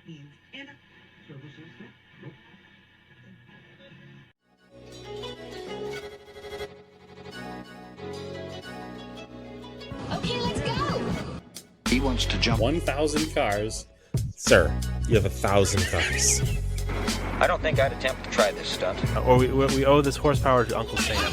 Okay, let's go. He wants to jump 1,000 cars. Sir, you have 1,000 cars. I don't think I'd attempt to try this stunt. Or we owe this horsepower to Uncle Sam.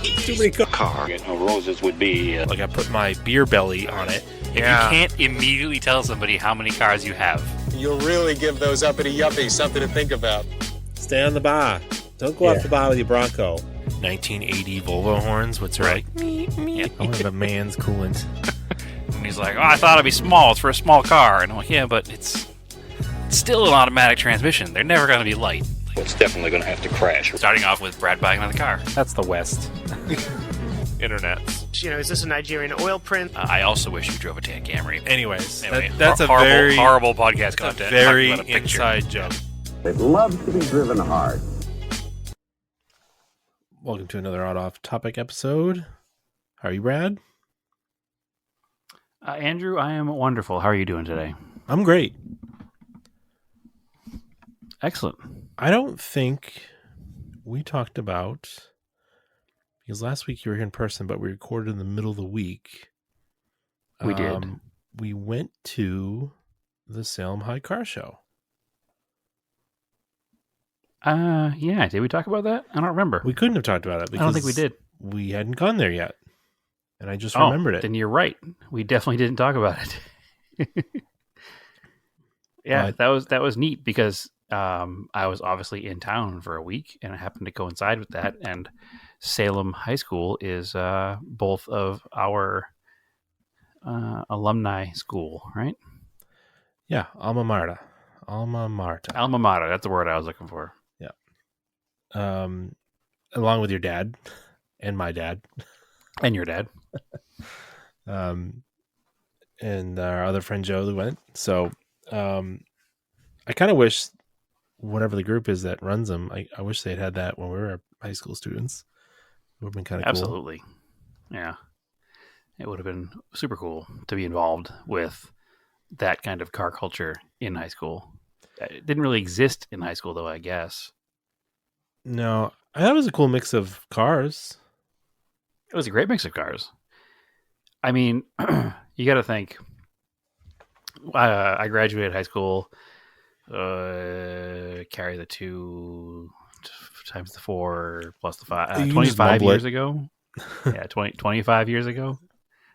Too many cars. Car. You know, roses would be... Like I put my beer belly on it. If you can't immediately tell somebody how many cars you have. You'll really give those uppity yuppies something to think about. Stay on the bar. Don't go off the bar with your Bronco. 1980 Volvo horns, what's right? Yeah. I want a man's coolant. And he's like, oh, I thought it'd be small. It's for a small car. And I'm like, yeah, but it's still an automatic transmission. They're never going to be light. It's definitely going to have to crash. Starting off with Brad buying another car. That's the West. Internets. You know, is this a Nigerian oil print? I also wish you drove a tan Camry. Anyways, Anyway, that's a horrible, very horrible podcast content. very Talking about a picture. inside joke. It loves to be driven hard. Welcome to another off topic episode. How are you, Brad? Andrew, I am wonderful. How are you doing today? I'm great. Excellent. I don't think we talked about, because last week you were here in person, but we recorded in the middle of the week. We did. We went to the Salem High Car Show. Yeah. Did we talk about that? I don't remember. We couldn't have talked about it because I don't think we did. We hadn't gone there yet. And I just remembered it. Then you're right. We definitely didn't talk about it. Yeah, that was neat because I was obviously in town for a week and it happened to coincide with that. And Salem High School is both of our alumni school, right? Yeah, alma mater. Alma mater. Alma mater. That's the word I was looking for. Yeah. Along with your dad and my dad. And your dad. And our other friend Joe who went. So I kind of wish whatever the group is that runs them, I wish they'd had that when we were high school students. It would have been kind of cool. Absolutely. Yeah. It would have been super cool to be involved with that kind of car culture in high school. It didn't really exist in high school, though, I guess. No, I thought it was a cool mix of cars. It was a great mix of cars. I mean, you got to think. I graduated high school. Carry the 2 times the 4 plus the 5. 25 years ago. Yeah, 25 years ago.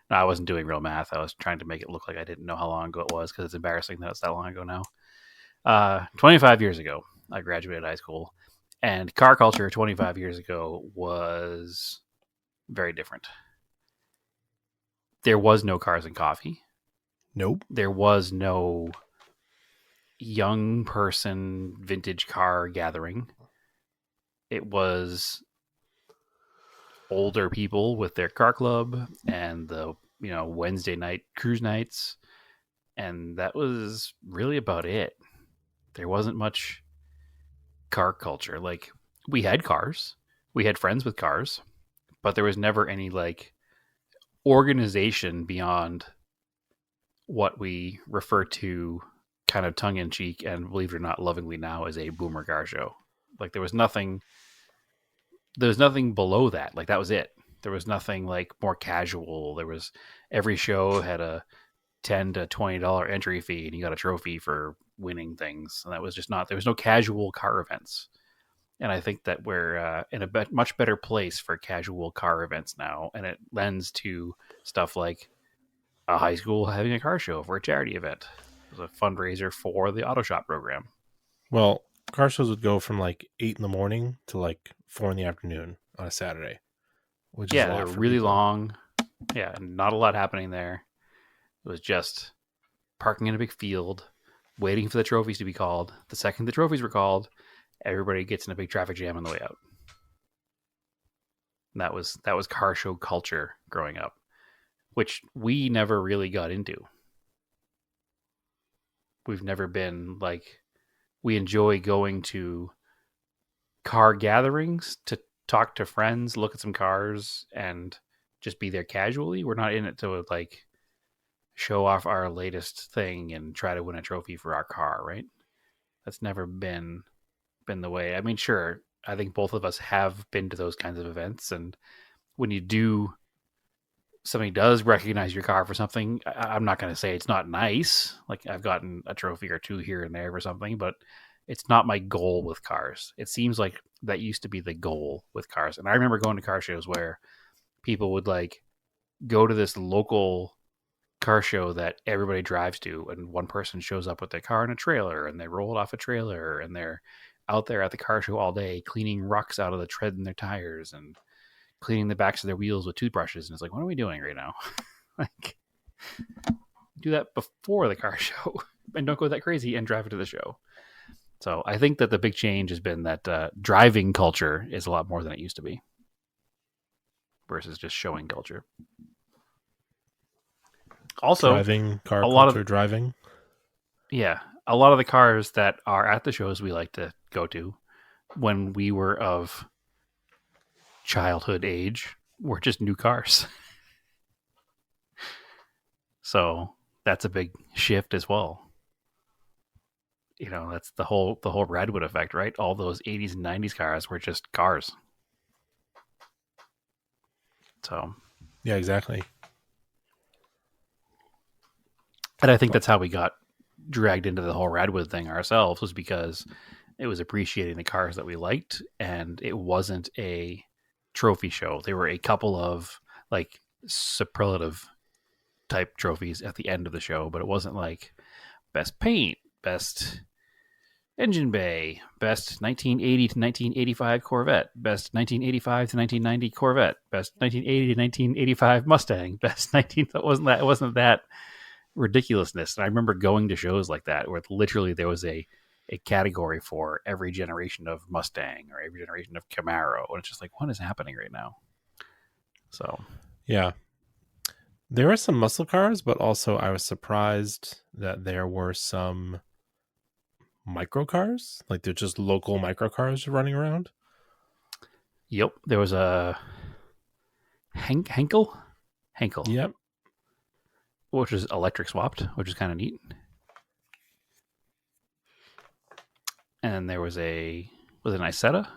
No, I wasn't doing real math. I was trying to make it look like I didn't know how long ago it was because it's embarrassing that it's that long ago now. 25 years ago, I graduated high school. And car culture 25 years ago was very different. There was no Cars and Coffee. Nope. There was no young person vintage car gathering. It was older people with their car club and the Wednesday night cruise nights, and that was really about it. There wasn't much car culture. Like, we had cars, we had friends with cars, but there was never any like organization beyond what we refer to kind of tongue-in-cheek and, believe it or not, lovingly now as a boomer car show. Like, there was nothing below that. Like, that was it. There was nothing like more casual. There was, every show had a $10 to $20 entry fee and you got a trophy for winning things. And that was just not, there was no casual car events. And I think that we're in a much better place for casual car events now. And it lends to stuff like a high school having a car show for a charity event. It was a fundraiser for the auto shop program. Well, car shows would go from like 8 in the morning to like 4 in the afternoon on a Saturday. Which is a lot they're for really people. long. Yeah, not a lot happening there. It was just parking in a big field, waiting for the trophies to be called. The second the trophies were called, everybody gets in a big traffic jam on the way out. And that was car show culture growing up, which we never really got into. We've never been like, we enjoy going to car gatherings to talk to friends, look at some cars, and just be there casually. We're not in it to like, show off our latest thing and try to win a trophy for our car, right? That's never been the way. I mean, sure, I think both of us have been to those kinds of events, and when you do, somebody does recognize your car for something. I'm not going to say it's not nice. Like, I've gotten a trophy or two here and there for something, but it's not my goal with cars. It seems like that used to be the goal with cars. And I remember going to car shows where people would like go to this local car show that everybody drives to, and one person shows up with their car in a trailer, and they roll it off a trailer, and they're out there at the car show all day cleaning rocks out of the tread in their tires and cleaning the backs of their wheels with toothbrushes. And it's like, what are we doing right now? Like, do that before the car show and don't go that crazy and drive it to the show. So I think that the big change has been that driving culture is a lot more than it used to be versus just showing culture. Also, driving, car a lot culture, of driving. Yeah, a lot of the cars that are at the shows we like to go to when we were of childhood age were just new cars. So that's a big shift as well. You know, that's the whole Redwood effect, right? All those 80s and 90s cars were just cars. So Yeah, exactly. And I think that's how we got dragged into the whole Redwood thing ourselves, was because it was appreciating the cars that we liked, and it wasn't a trophy show. There were a couple of like superlative type trophies at the end of the show, but it wasn't like best paint, best engine bay, best 1980 to 1985 Corvette, best 1985 to 1990 Corvette, best 1980 to 1985 Mustang, best 19. It wasn't that ridiculousness. And I remember going to shows like that where literally there was a category for every generation of Mustang or every generation of Camaro, and it's just like, what is happening right now? So yeah, there were some muscle cars, but also I was surprised that there were some micro cars, like they're just local micro cars running around. Yep, there was a Henkel, Yep. which is electric swapped, which is kind of neat. And then there was an Isetta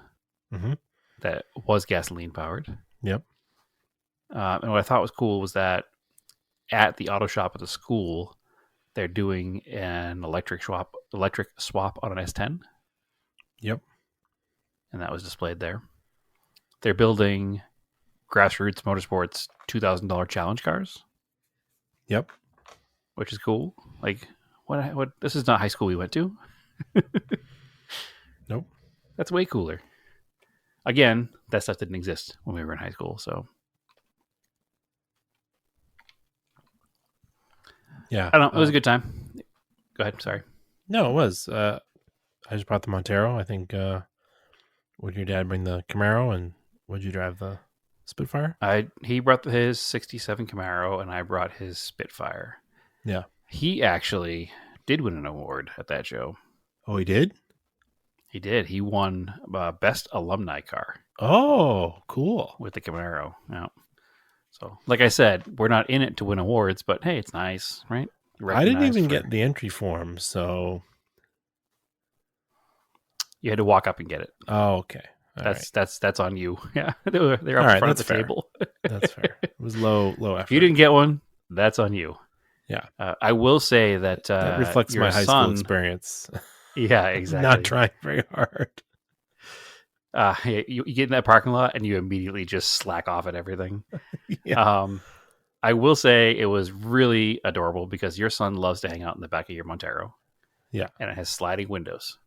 that was gasoline powered. Yep. And what I thought was cool was that at the auto shop at the school, they're doing an electric swap on an S10. Yep. And that was displayed there. They're building Grassroots Motorsports $2,000 challenge cars. Yep. Which is cool. Like, what? This is not high school we went to. Nope. That's way cooler. Again, that stuff didn't exist when we were in high school, so. Yeah. I don't know. It was a good time. Go ahead. Sorry. No, it was. I just brought the Montero. I think, would your dad bring the Camaro, and would you drive the Spitfire? He brought his 67 Camaro, and I brought his Spitfire. Yeah. He actually did win an award at that show. Oh, he did? He did. He won Best Alumni Car. Oh, cool. With the Camaro. Yeah. So, like I said, we're not in it to win awards, but hey, it's nice, right? I didn't even get the entry form, so you had to walk up and get it. Oh, okay. That's on you. Yeah, they're up All right, front of the fair. table. That's fair. It was low effort. If you didn't get one, that's on you. Yeah. I will say that that reflects your my high son, school experience. Yeah, exactly. Not trying very hard. You get in that parking lot and you immediately just slack off at everything. Yeah. I will say it was really adorable because your son loves to hang out in the back of your Montero. Yeah. And it has sliding windows.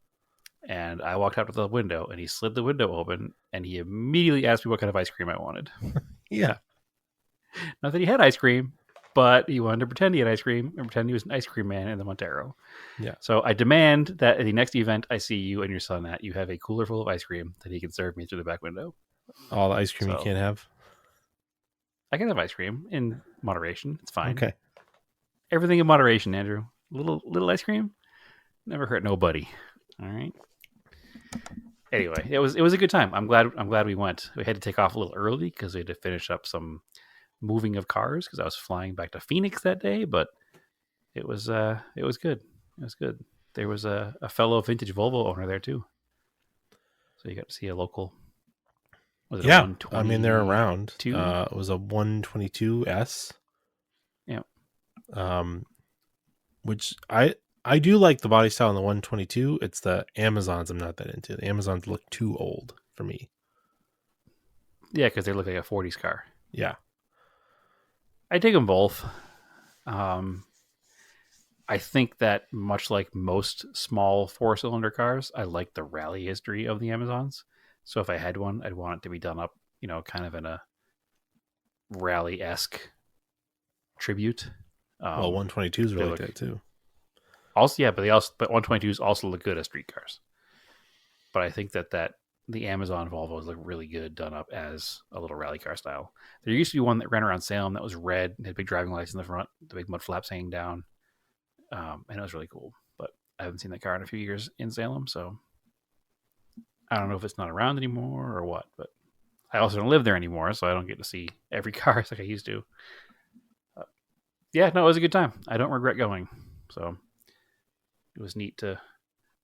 And I walked up to the window and he slid the window open and he immediately asked me what kind of ice cream I wanted. Yeah. Not that he had ice cream, but he wanted to pretend he had ice cream and pretend he was an ice cream man in the Montero. Yeah. So I demand that at the next event I see you and your son at, you have a cooler full of ice cream that he can serve me through the back window. All the ice cream you can't have? I can have ice cream in moderation. It's fine. Okay. Everything in moderation, Andrew. Little ice cream never hurt nobody. All right. Anyway, it was a good time. I'm glad we went. We had to take off a little early because we had to finish up some moving of cars because I was flying back to Phoenix that day, but it was good. It was good. There was a fellow vintage Volvo owner there too, so you got to see a local. Was it a Yeah, 120? I mean they're around. It was a 122S. Yeah. Which I do like the body style on the 122. It's the Amazons I'm not that into. The Amazons look too old for me. Yeah, because they look like a 40s car. Yeah. I dig them both. I think that much like most small 4-cylinder cars, I like the rally history of the Amazons. So if I had one, I'd want it to be done up, kind of in a rally-esque tribute. Well, 122s really look- good too. Also, yeah, but 122s also look good as street cars. But I think that the Amazon Volvos look really good done up as a little rally car style. There used to be one that ran around Salem that was red and had big driving lights in the front, the big mud flaps hanging down, and it was really cool. But I haven't seen that car in a few years in Salem, so I don't know if it's not around anymore or what. But I also don't live there anymore, so I don't get to see every car like I used to. Yeah, no, it was a good time. I don't regret going. So it was neat to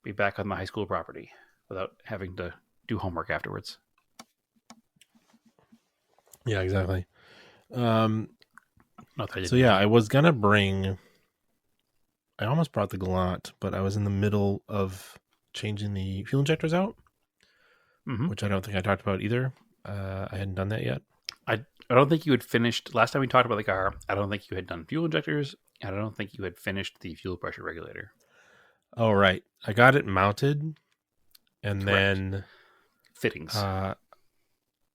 be back on the high school property without having to do homework afterwards. Yeah, exactly. Not that I didn't So yeah, I was gonna bring. I almost brought the Galant, but I was in the middle of changing the fuel injectors out, which I don't think I talked about either. I hadn't done that yet. I don't think you had finished last time we talked about the car. I don't think you had done fuel injectors, and I don't think you had finished the fuel pressure regulator. Oh right, I got it mounted, and Correct. then Fittings. I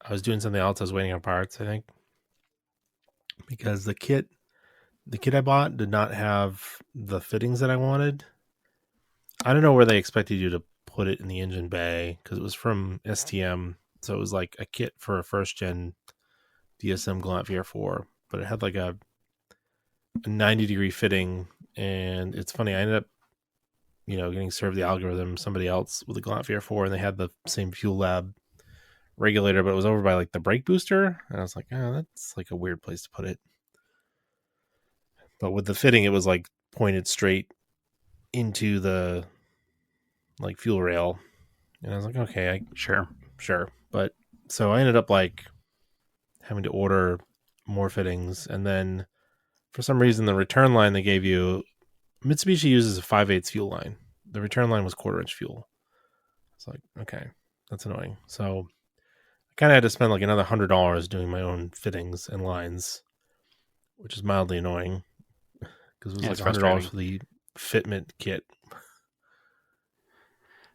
was doing something else. I was waiting on parts, I think, because the kit I bought did not have the fittings that I wanted. I don't know where they expected you to put it in the engine bay because it was from STM, so it was like a kit for a first gen DSM Galant VR4, but it had like a 90-degree fitting, and it's funny. I ended up, getting served the algorithm somebody else with a Galant VR4, and they had the same Fuel Lab regulator, but it was over by like the brake booster, and I was like, oh, that's like a weird place to put it. But with the fitting, it was like pointed straight into the like fuel rail, and I was like, okay, sure. But so I ended up like having to order more fittings, and then for some reason the return line they gave you, Mitsubishi uses a 5/8 fuel line. The return line was 1/4 inch fuel. It's like, okay, that's annoying. So I kind of had to spend like another $100 doing my own fittings and lines, which is mildly annoying because it was like $100 for the fitment kit.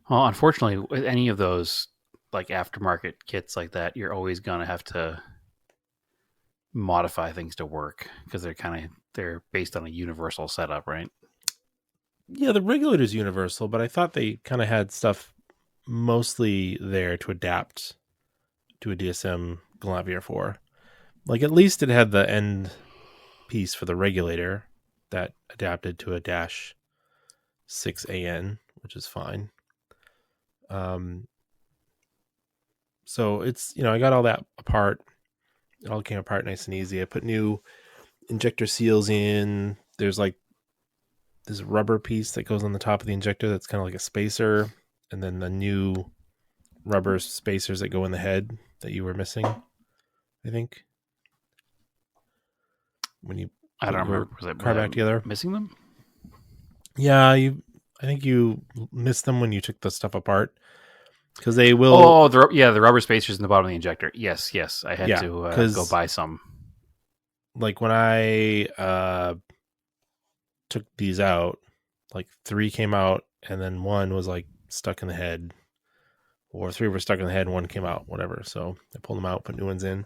Well, unfortunately, with any of those like aftermarket kits like that, you're always gonna have to modify things to work because they're based on a universal setup, right? Yeah, the regulator's universal, but I thought they kind of had stuff mostly there to adapt to a DSM Galant VR4. Like at least it had the end piece for the regulator that adapted to a dash 6AN, which is fine. So it's, I got all that apart. It all came apart nice and easy. I put new injector seals in. There's like this rubber piece that goes on the top of the injector that's kind of like a spacer, and then the new rubber spacers that go in the head that you were missing, I think. When you I don't remember. Was car back together, missing them? Yeah, I think you missed them when you took the stuff apart because they will. Oh, the rubber spacers in the bottom of the injector. Yes, I had to go buy some. Like when I took these out, like 3 came out, and then 1 was like stuck in the head, or 3 were stuck in the head and 1 came out, whatever. So I pulled them out, put new ones in,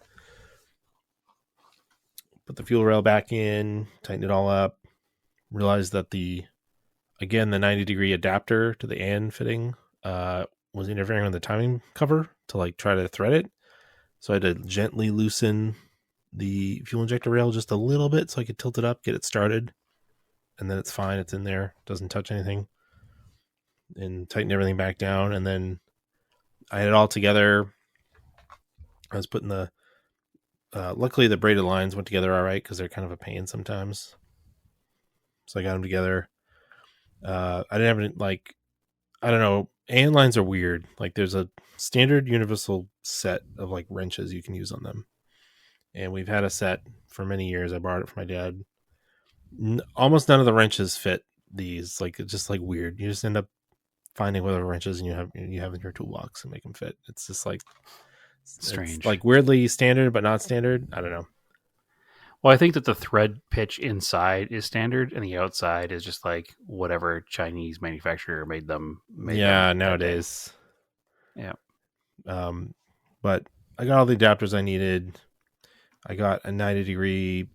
put the fuel rail back in, tightened it all up, realized that the 90-degree adapter to the AN fitting was interfering with the timing cover to like try to thread it. So I had to gently loosen the fuel injector rail just a little bit so I could tilt it up, get it started, and then it's fine. It's in there, doesn't touch anything, and tighten everything back down. And then I had it all together. I was putting the luckily the braided lines went together all right because they're kind of a pain sometimes. So I got them together. I didn't have any, like, I don't know. AN lines are weird. Like there's a standard universal set of like wrenches you can use on them. And we've had a set for many years. I borrowed it from my dad. Almost none of the wrenches fit these. Like it's just like weird. You just end up finding whatever wrenches you have in your toolbox and make them fit. It's just like Strange. It's like weirdly standard but not standard. I don't know. Well, I think that the thread pitch inside is standard, and the outside is just like whatever Chinese manufacturer made them. Nowadays. Yeah. But I got all the adapters I needed. I got a 90-degree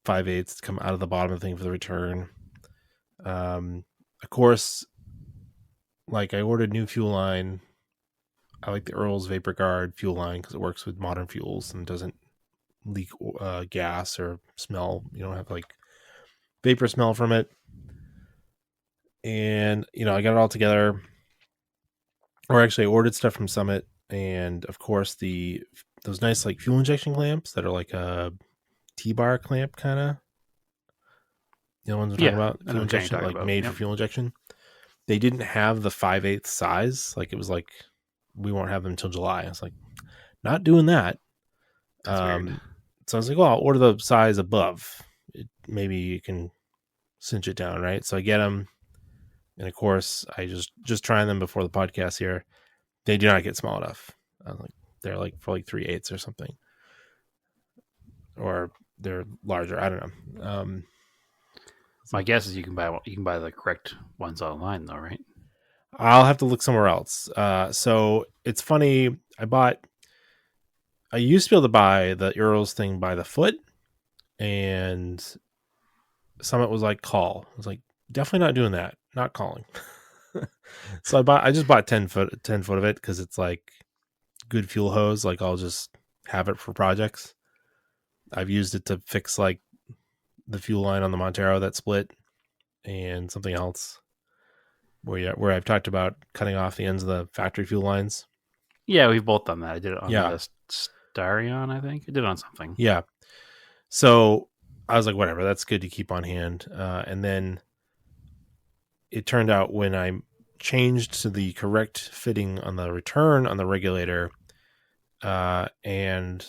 5/8 to come out of the bottom of the thing for the return. Of course, like I ordered new fuel line. I like the Earl's Vapor Guard fuel line because it works with modern fuels and doesn't leak gas or smell. You don't have like vapor smell from it. And I got it all together. Or actually, I ordered stuff from Summit, and of course those nice like fuel injection clamps that are like a T-bar clamp kind of. You know the ones we're talking about? Fuel injection, like made for fuel injection. They didn't have the 5/8 size. Like it was like we won't have them until July. I was like, not doing that. That's weird. So I was like, well, I'll order the size above. Maybe you can cinch it down, right? So I get them, and of course, I just trying them before the podcast here. They do not get small enough. I was like, they're like for like 3/8 or something, or they're larger. I don't know. My guess is you can buy the correct ones online, though, right? I'll have to look somewhere else. So it's funny. I used to be able to buy the Earl's thing by the foot, and Summit was like, call. I was like, definitely not doing that. Not calling. So I just bought 10 foot of it because it's like good fuel hose. Like I'll just have it for projects. I've used it to fix like the fuel line on the Montero that split and something else where I've talked about cutting off the ends of the factory fuel lines. Yeah, we've both done that. I did it on the Starion, I think. I did it on something. Yeah. So I was like, whatever, that's good to keep on hand. And then it turned out when I changed to the correct fitting on the return on the regulator, and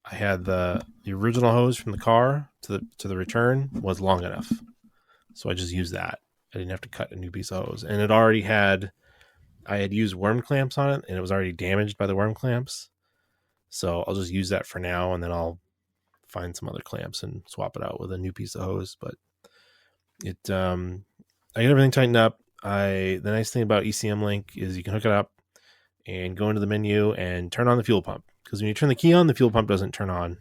I had the original hose from the car to the return was long enough. So I just used that. I didn't have to cut a new piece of hose. And I had used worm clamps on it, and it was already damaged by the worm clamps. So I'll just use that for now, and then I'll find some other clamps and swap it out with a new piece of hose. But I got everything tightened up. The nice thing about ECM Link is you can hook it up and go into the menu and turn on the fuel pump. Because when you turn the key on, the fuel pump doesn't turn on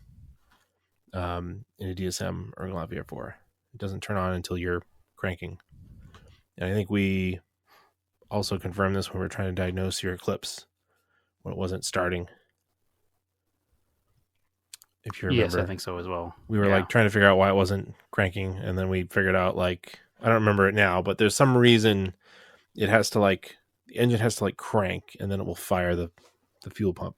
in a DSM or Galant VR4. It doesn't turn on until you're cranking. And I think we also confirmed this when we were trying to diagnose your Eclipse when it wasn't starting. If you remember. Yes, I think so as well. We were like trying to figure out why it wasn't cranking, and then we figured out like I don't remember it now, but there's some reason it has to like the engine has to like crank, and then it will fire the fuel pump.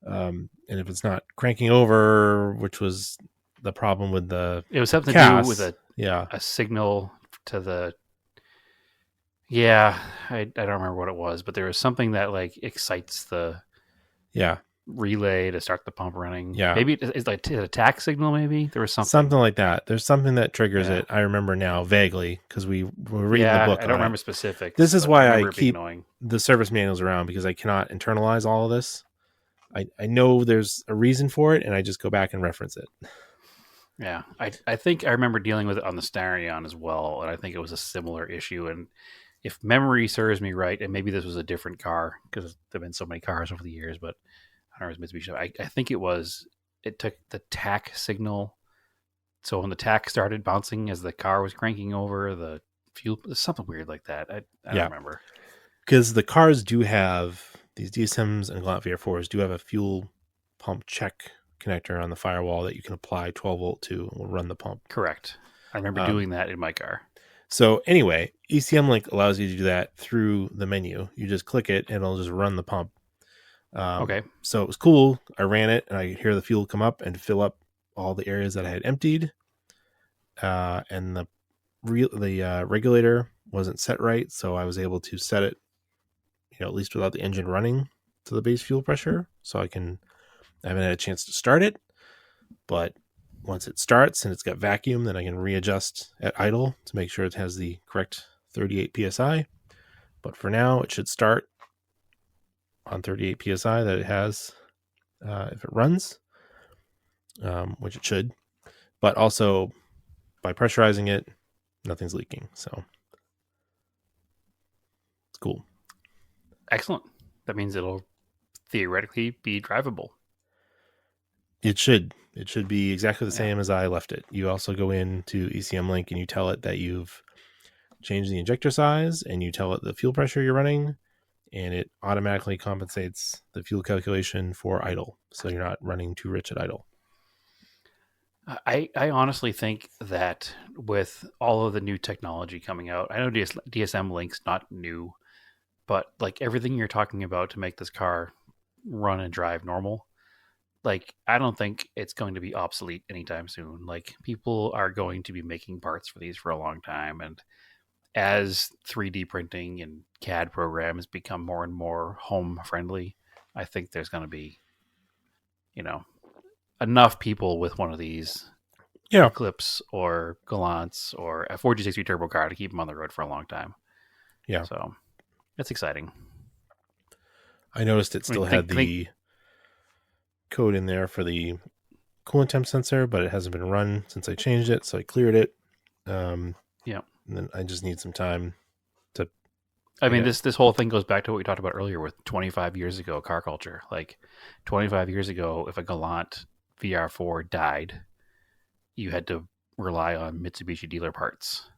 And if it's not cranking over, which was the problem with it was something CAS, to do with a signal to the. Yeah, I don't remember what it was, but there was something that like excites the relay to start the pump running. Yeah, maybe it's like an attack signal. Maybe there was something like that. There's something that triggers it. I remember now vaguely because we were reading the book. I don't remember specifics. This is why I keep the service manuals around, because I cannot internalize all of this. I know there's a reason for it, and I just go back and reference it. Yeah, I think I remember dealing with it on the Starion as well, and I think it was a similar issue. And if memory serves me right, and maybe this was a different car because there've been so many cars over the years, but I don't know if it was Mitsubishi. I think it took the tack signal. So when the tack started bouncing as the car was cranking over, the fuel, something weird like that. I don't remember. Because the cars do have, these DSMs and Galant VR4s do have a fuel pump check connector on the firewall that you can apply 12 volt to and will run the pump. Correct. I remember doing that in my car. So anyway, ECM Link allows you to do that through the menu. You just click it and it'll just run the pump. Okay. So it was cool. I ran it and I could hear the fuel come up and fill up all the areas that I had emptied. and the regulator wasn't set right, so I was able to set it, at least without the engine running, to the base fuel pressure. So I haven't had a chance to start it, but once it starts and it's got vacuum, then I can readjust at idle to make sure it has the correct 38 psi. But for now, it should start on 38 psi that it has if it runs, which it should. But also, by pressurizing it, nothing's leaking. So it's cool. Excellent. That means it'll theoretically be drivable. It should. It should be exactly the same as I left it. You also go into ECM Link and you tell it that you've changed the injector size, and you tell it the fuel pressure you're running, and it automatically compensates the fuel calculation for idle. So you're not running too rich at idle. I honestly think that with all of the new technology coming out, I know DSM Link's not new, but like everything you're talking about to make this car run and drive normal, like I don't think it's going to be obsolete anytime soon. Like people are going to be making parts for these for a long time, and as 3D printing and CAD programs become more and more home friendly, I think there's going to be, enough people with one of these Eclipse or Gallants or a 4G60 turbo car to keep them on the road for a long time. Yeah. So that's exciting. I noticed it still had the code in there for the coolant temp sensor, but it hasn't been run since I changed it. So I cleared it. Yeah. And then I just need some time to. I mean, this whole thing goes back to what we talked about earlier with 25 years ago car culture. Like 25 years ago, if a Galant VR4 died, you had to rely on Mitsubishi dealer parts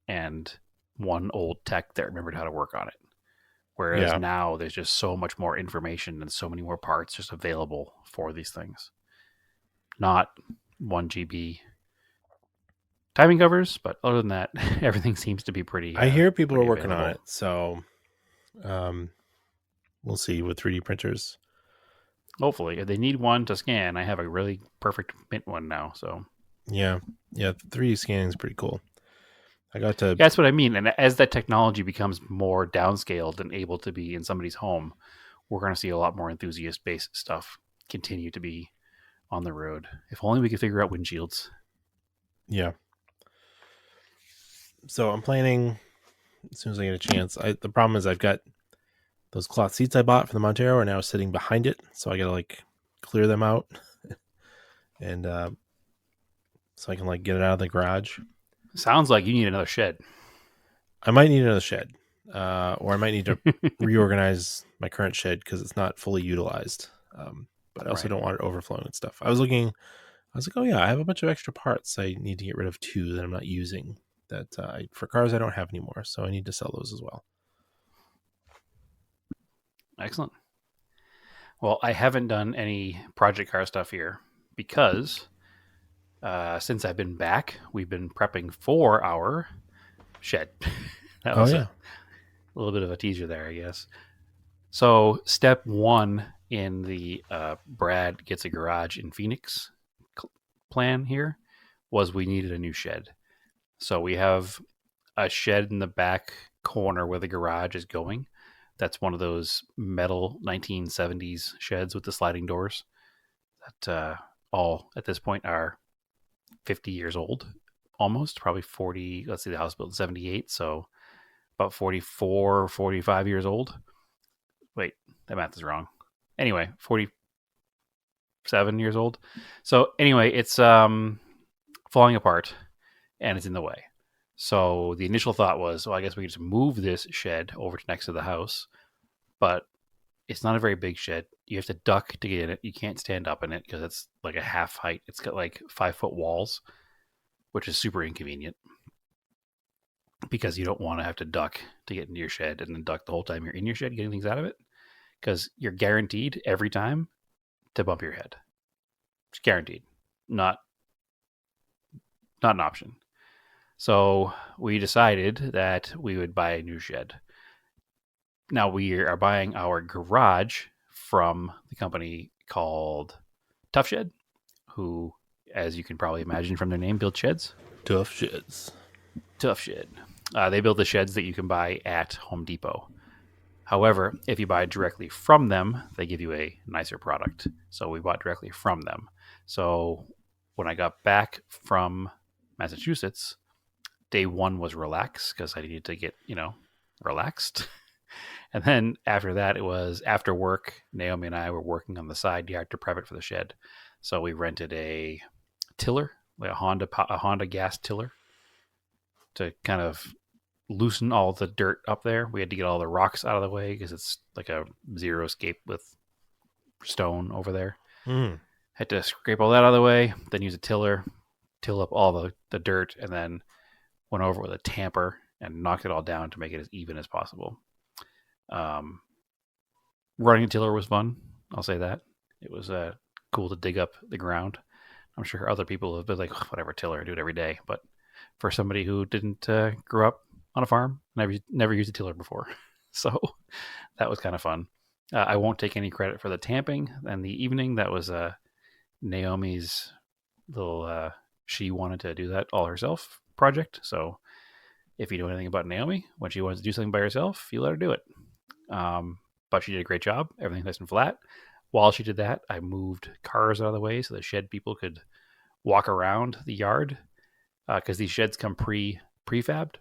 and one old tech that remembered how to work on it. Whereas now there's just so much more information and so many more parts just available for these things. Not 1 GB timing covers, but other than that, everything seems to be pretty. I hear people are working available on it, so we'll see with 3D printers. Hopefully, if they need one to scan, I have a really perfect mint one now. So yeah, 3D scanning is pretty cool. I got to. That's what I mean. And as that technology becomes more downscaled and able to be in somebody's home, we're going to see a lot more enthusiast-based stuff continue to be on the road. If only we could figure out windshields. Yeah. So I'm planning as soon as I get a chance. The problem is I've got those cloth seats I bought for the Montero are now sitting behind it, so I got to clear them out, and so I can get it out of the garage. Sounds like you need another shed. I might need another shed, or I might need to reorganize my current shed because it's not fully utilized. But I also don't want it overflowing and stuff. I was like, oh yeah, I have a bunch of extra parts I need to get rid of too that I'm not using. That for cars I don't have anymore, so I need to sell those as well. Excellent. Well, I haven't done any project car stuff here because since I've been back, we've been prepping for our shed. That was a little bit of a teaser there, I guess. So step one in the Brad Gets a Garage in Phoenix plan here was we needed a new shed. So we have a shed in the back corner where the garage is going. That's one of those metal 1970s sheds with the sliding doors that all at this point are 50 years old, almost, probably 40. Let's see, the house built in 78, so about 44, 45 years old. Wait, that math is wrong. Anyway, 47 years old. So anyway, it's falling apart and it's in the way. So the initial thought was, I guess we could just move this shed over to next to the house, but it's not a very big shed. You have to duck to get in it. You can't stand up in it because it's like a half height. It's got 5-foot walls, which is super inconvenient because you don't want to have to duck to get into your shed and then duck the whole time you're in your shed getting things out of it, because you're guaranteed every time to bump your head. It's guaranteed. Not an option. So we decided that we would buy a new shed. Now we are buying our garage from the company called Tough Shed, who, as you can probably imagine from their name, build sheds. Tough sheds. Tough shed. They build the sheds that you can buy at Home Depot. However, if you buy directly from them, they give you a nicer product. So we bought directly from them. So when I got back from Massachusetts, day one was relaxed because I needed to get, relaxed. And then after that, it was after work. Naomi and I were working on the side yard to prep it for the shed. So we rented a tiller, like a Honda gas tiller, to kind of loosen all the dirt up there. We had to get all the rocks out of the way because it's like a zero scape with stone over there. Had to scrape all that out of the way, then use a tiller, till up all the dirt, and then went over with a tamper and knocked it all down to make it as even as possible. Running a tiller was fun. I'll say that. It was cool to dig up the ground. I'm sure other people have been like, whatever, tiller, I do it every day. But for somebody who didn't grow up on a farm, never used a tiller before. So that was kind of fun. I won't take any credit for the tamping and the evening. That was Naomi's little, she wanted to do that all herself project. So if you know anything about Naomi, when she wants to do something by herself, you let her do it. But she did a great job. Everything's nice and flat. While she did that, I moved cars out of the way so the shed people could walk around the yard, because these sheds come prefabbed.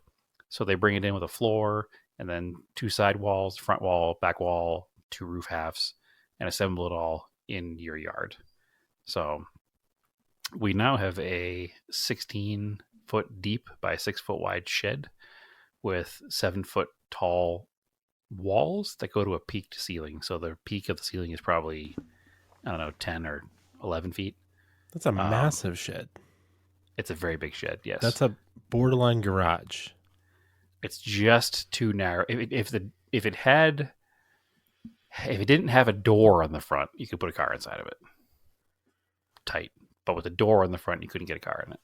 So they bring it in with a floor and then 2 side walls, front wall, back wall, 2 roof halves, and assemble it all in your yard. So we now have a 16-foot deep by 6-foot wide shed with 7-foot tall walls that go to a peaked ceiling. So the peak of the ceiling is probably, 10 or 11 feet. That's a massive shed. It's a very big shed, yes. That's a borderline garage. It's just too narrow. If it didn't have a door on the front, you could put a car inside of it. Tight. But with a door on the front, you couldn't get a car in it.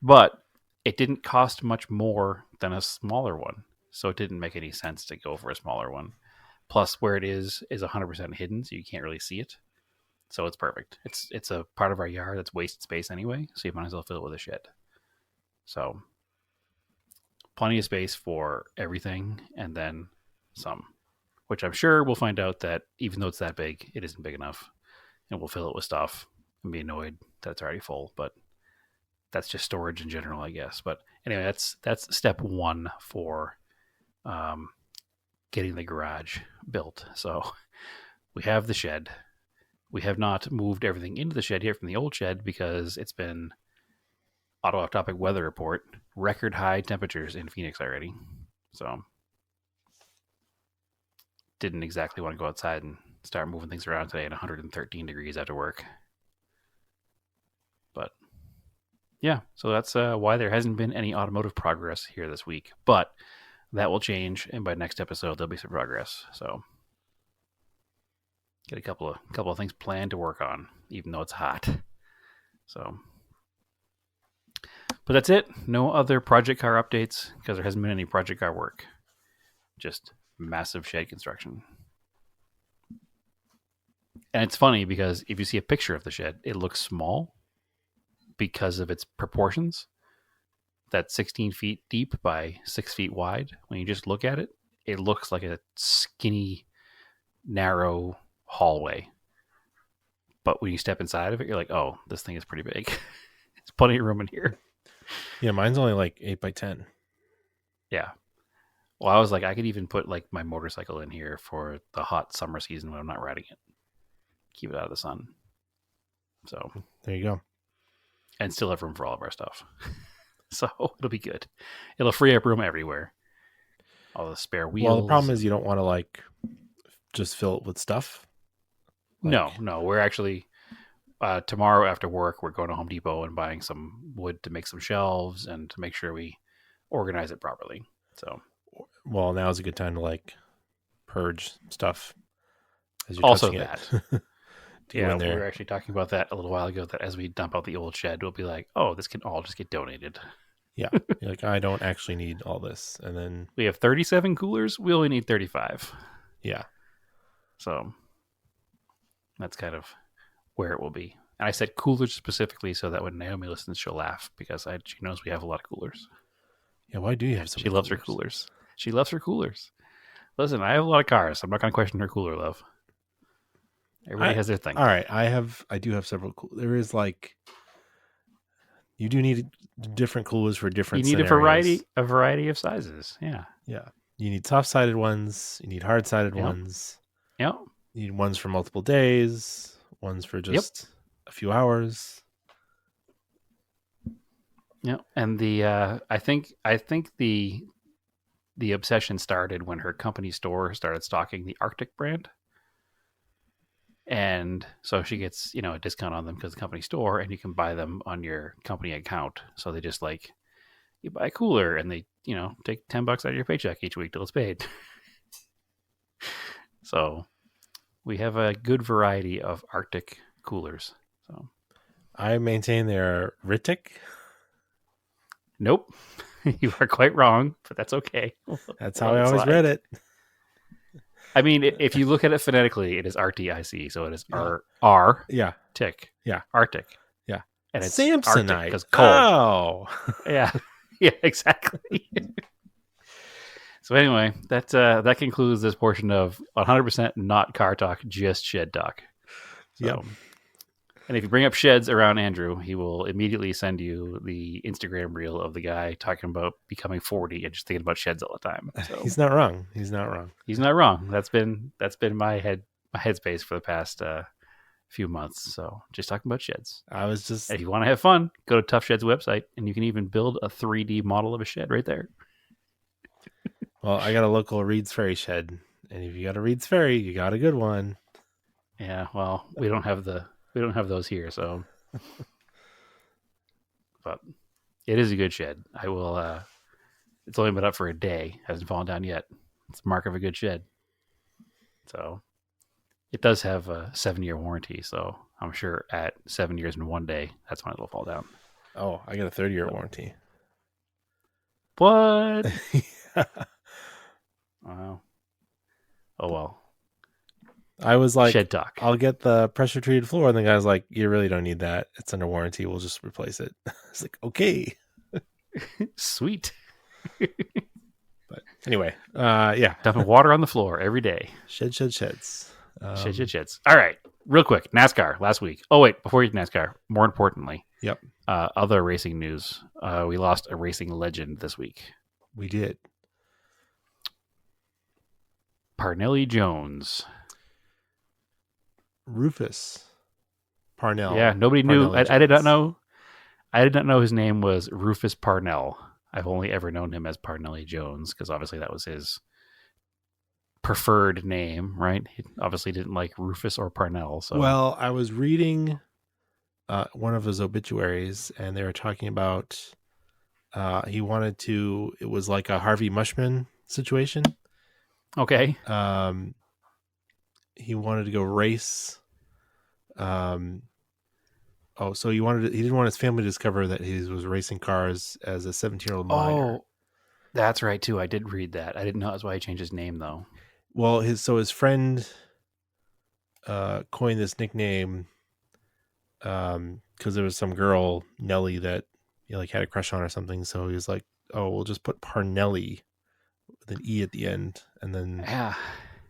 But it didn't cost much more than a smaller one. So it didn't make any sense to go for a smaller one. Plus, where it is 100% hidden, so you can't really see it. So it's perfect. It's a part of our yard that's wasted space anyway, so you might as well fill it with a shed. So plenty of space for everything, and then some. Which I'm sure we'll find out that even though it's that big, it isn't big enough. And we'll fill it with stuff and be annoyed that it's already full. But that's just storage in general, I guess. But anyway, that's step one for getting the garage built. So we have the shed. We have not moved everything into the shed here from the old shed because it's been auto off topic weather report, record high temperatures in Phoenix already. So didn't exactly want to go outside and start moving things around today at 113 degrees after work. But yeah, so that's why there hasn't been any automotive progress here this week. But that will change, and by next episode there'll be some progress. So get a couple of things planned to work on, even though it's hot. So, but that's it. No other project car updates because there hasn't been any project car work. Just massive shed construction. And it's funny because if you see a picture of the shed, it looks small because of its proportions. That's 16 feet deep by 6 feet wide. When you just look at it, it looks like a skinny, narrow hallway. But when you step inside of it, you're like, oh, this thing is pretty big. There's plenty of room in here. Yeah, mine's only like 8 by 10. Yeah. Well, I was like, I could even put like my motorcycle in here for the hot summer season when I'm not riding it. Keep it out of the sun. So there you go. And still have room for all of our stuff. So it'll be good. It'll free up room everywhere. All the spare wheels. Well, the problem is you don't want to like just fill it with stuff. Like... No. We're actually tomorrow after work, we're going to Home Depot and buying some wood to make some shelves and to make sure we organize it properly. So, well, now is a good time to like purge stuff. As you're also that. Yeah, we were actually talking about that a little while ago, that as we dump out the old shed, we'll be like, oh, this can all just get donated. Yeah. You're like, I don't actually need all this. And then we have 37 coolers. We only need 35. Yeah. So that's kind of where it will be. And I said coolers specifically so that when Naomi listens, she'll laugh because she knows we have a lot of coolers. Yeah, why do you have so She many loves her coolers. She loves her coolers. Listen, I have a lot of cars. I'm not going to question her cooler love. Everybody has their thing. All right, I do have several There is you do need different coolers for different You need scenarios. a variety of sizes. Yeah. Yeah. You need soft-sided ones, you need hard-sided ones. Yep. You need ones for multiple days, ones for just a few hours. Yeah, and I think the obsession started when her company store started stocking the Arctic brand, and so she gets a discount on them because the company store, and you can buy them on your company account. So they just you buy a cooler, and they take $10 out of your paycheck each week till it's paid. So we have a good variety of Arctic coolers. So I maintain they're Ritic. nope. You are quite wrong, but that's okay. That's how I always read it. I mean, if you look at it phonetically, it is RTIC, so it is R. Yeah. Tick. Yeah. Arctic. Yeah. And it's Samsonite. because cold. Oh. Yeah. Yeah, exactly. So anyway, that concludes this portion of 100% not car talk, just shed talk. So, Yep. And if you bring up sheds around Andrew, he will immediately send you the Instagram reel of the guy talking about becoming 40 and just thinking about sheds all the time. So He's not wrong. He's not wrong. he's not wrong. That's been my headspace for the past few months. So just talking about sheds. I was just. And if you want to have fun, go to Tough Shed's website, and you can even build a 3D model of a shed right there. Well, I got a local Reed's Ferry shed, and if you got a Reed's Ferry, you got a good one. Yeah, well, we don't have those here, so. But it is a good shed. I will. It's only been up for a day. Hasn't fallen down yet. It's the mark of a good shed. So, it does have a 7-year warranty. So I'm sure at 7 years and 1 day, that's when it'll fall down. Oh, I got a 30-year warranty. What? Wow. Oh well. I was like, Shed talk. I'll get the pressure treated floor, and the guy's like, you really don't need that. It's under warranty. We'll just replace it. It's like, okay. Sweet. But anyway, yeah. Dumping water on the floor every day. Sheds. Sheds. All right. Real quick. NASCAR last week. Oh, wait. Before you get NASCAR, more importantly. Yep. Other racing news. We lost a racing legend this week. We did. Parnelli Jones. Rufus Parnell. Yeah, nobody knew. I did not Jones. know. I did not know his name was Rufus Parnell. I've only ever known him as Parnelli Jones because obviously that was his preferred name, right? He obviously didn't like Rufus or Parnell. So Well, I was reading one of his obituaries, and they were talking about he wanted to. It was like a Harvey Mushman situation. okay. He wanted to go race. So he didn't want his family to discover that he was racing cars as a 17-year-old minor. Oh, that's right too. I did read that. I didn't know that's why he changed his name though. Well, his friend coined this nickname because there was some girl, Nellie, that he had a crush on or something. So he was like, "Oh, we'll just put Parnelli with an E at the end," and then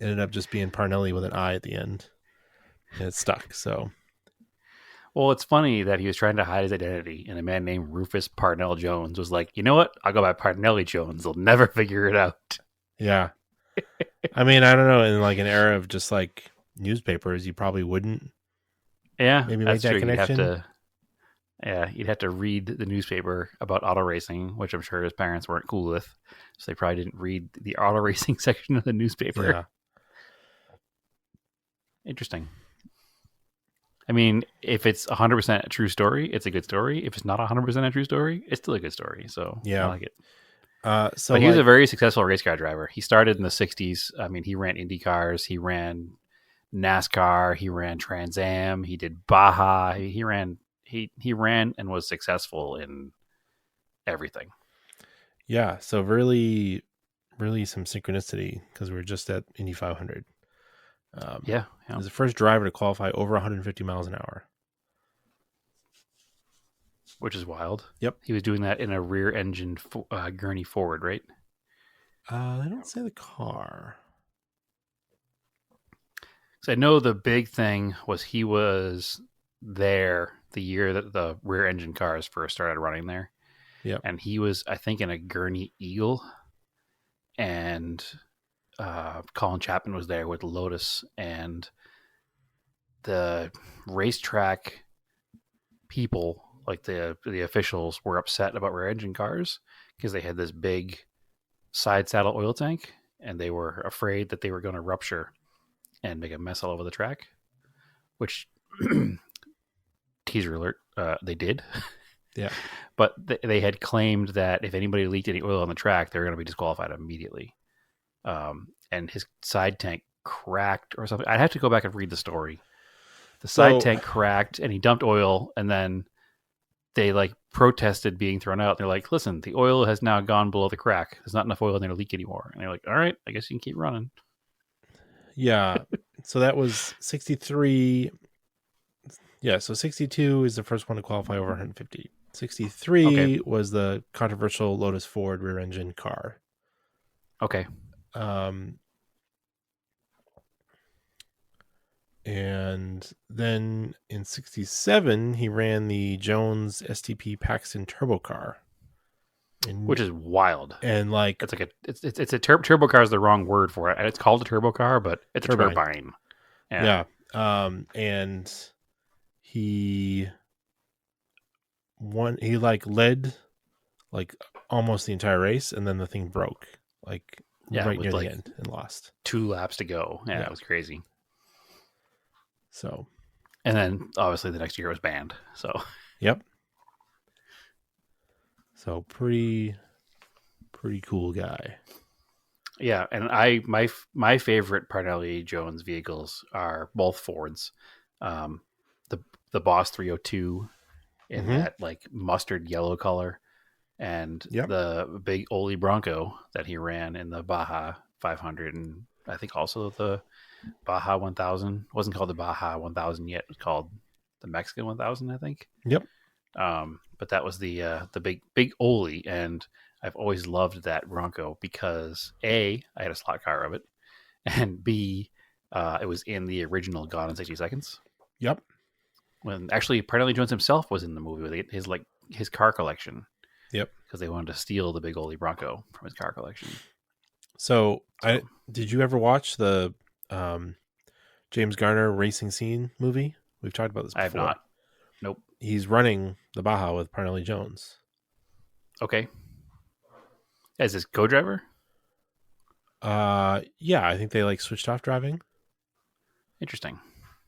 ended up just being Parnelli with an I at the end, and it stuck. So. Well, it's funny that he was trying to hide his identity, and a man named Rufus Parnell Jones was like, "You know what? I'll go by Parnelli Jones. They'll never figure it out." Yeah. I mean, I don't know. In an era of just newspapers, you probably wouldn't. Yeah, Maybe make that true. connection. You'd have to read the newspaper about auto racing, which I'm sure his parents weren't cool with, so they probably didn't read the auto racing section of the newspaper. Yeah. Interesting. I mean, if it's 100% a true story, it's a good story. If it's not 100% a true story, it's still a good story. So Yeah. I like it. But he was a very successful race car driver. He started in the 60s. I mean, he ran Indy cars. He ran NASCAR. He ran Trans Am. He did Baja. He ran and was successful in everything. Yeah. So really, really some synchronicity because we're just at Indy 500. Yeah. He was the first driver to qualify over 150 miles an hour. which is wild. Yep. He was doing that in a rear-engine gurney forward, right? They don't say the car. So I know the big thing was he was there the year that the rear-engine cars first started running there. Yep. And he was, I think, in a gurney Eagle, and Colin Chapman was there with Lotus, and the racetrack people, like the officials, were upset about rear engine cars because they had this big side saddle oil tank, and they were afraid that they were going to rupture and make a mess all over the track, which teaser alert, they did. Yeah. But they had claimed that if anybody leaked any oil on the track, they were going to be disqualified immediately. And his side tank cracked or something. I'd have to go back and read the story. The side tank cracked, and he dumped oil, and then they like protested being thrown out. They're like, listen, the oil has now gone below the crack. There's not enough oil in there to leak anymore. And they're like, all right, I guess you can keep running. Yeah. So that was 63. Yeah. So 62 is the first one to qualify over 150. 63 was the controversial Lotus Ford rear engine car. Okay. And then in 67, he ran the Jones STP Paxton turbo car. Which is wild. And like, it's like it's a turbo car is the wrong word for it. It's called a turbo car, but it's a turbine. Yeah. And he like led like almost the entire race, and then the thing broke right near the end and lost. 2 laps to go. Yeah, it was crazy. So, and then obviously the next year it was banned. So, yep. So pretty cool guy. Yeah, and my favorite Parnelli Jones vehicles are both Fords. The Boss 302 in that like mustard yellow color, and the big Ole Bronco that he ran in the Baja 500, and I think also the Baja 1000. It wasn't called the Baja 1000 yet. It was called the Mexican 1000, I think. Yep. But that was the big Ole, and I've always loved that Bronco because A, I had a slot car of it, and B, it was in the original Gone in 60 Seconds. Yep. When actually Parnelli Jones himself was in the movie with his car collection. Yep. Because they wanted to steal the big Ole Bronco from his car collection. So did you ever watch the James Garner Racing Scene movie? We've talked about this before. I have not. Nope. He's running the Baja with Parnelli Jones. Okay. As his co-driver? Yeah, I think they like switched off driving. Interesting.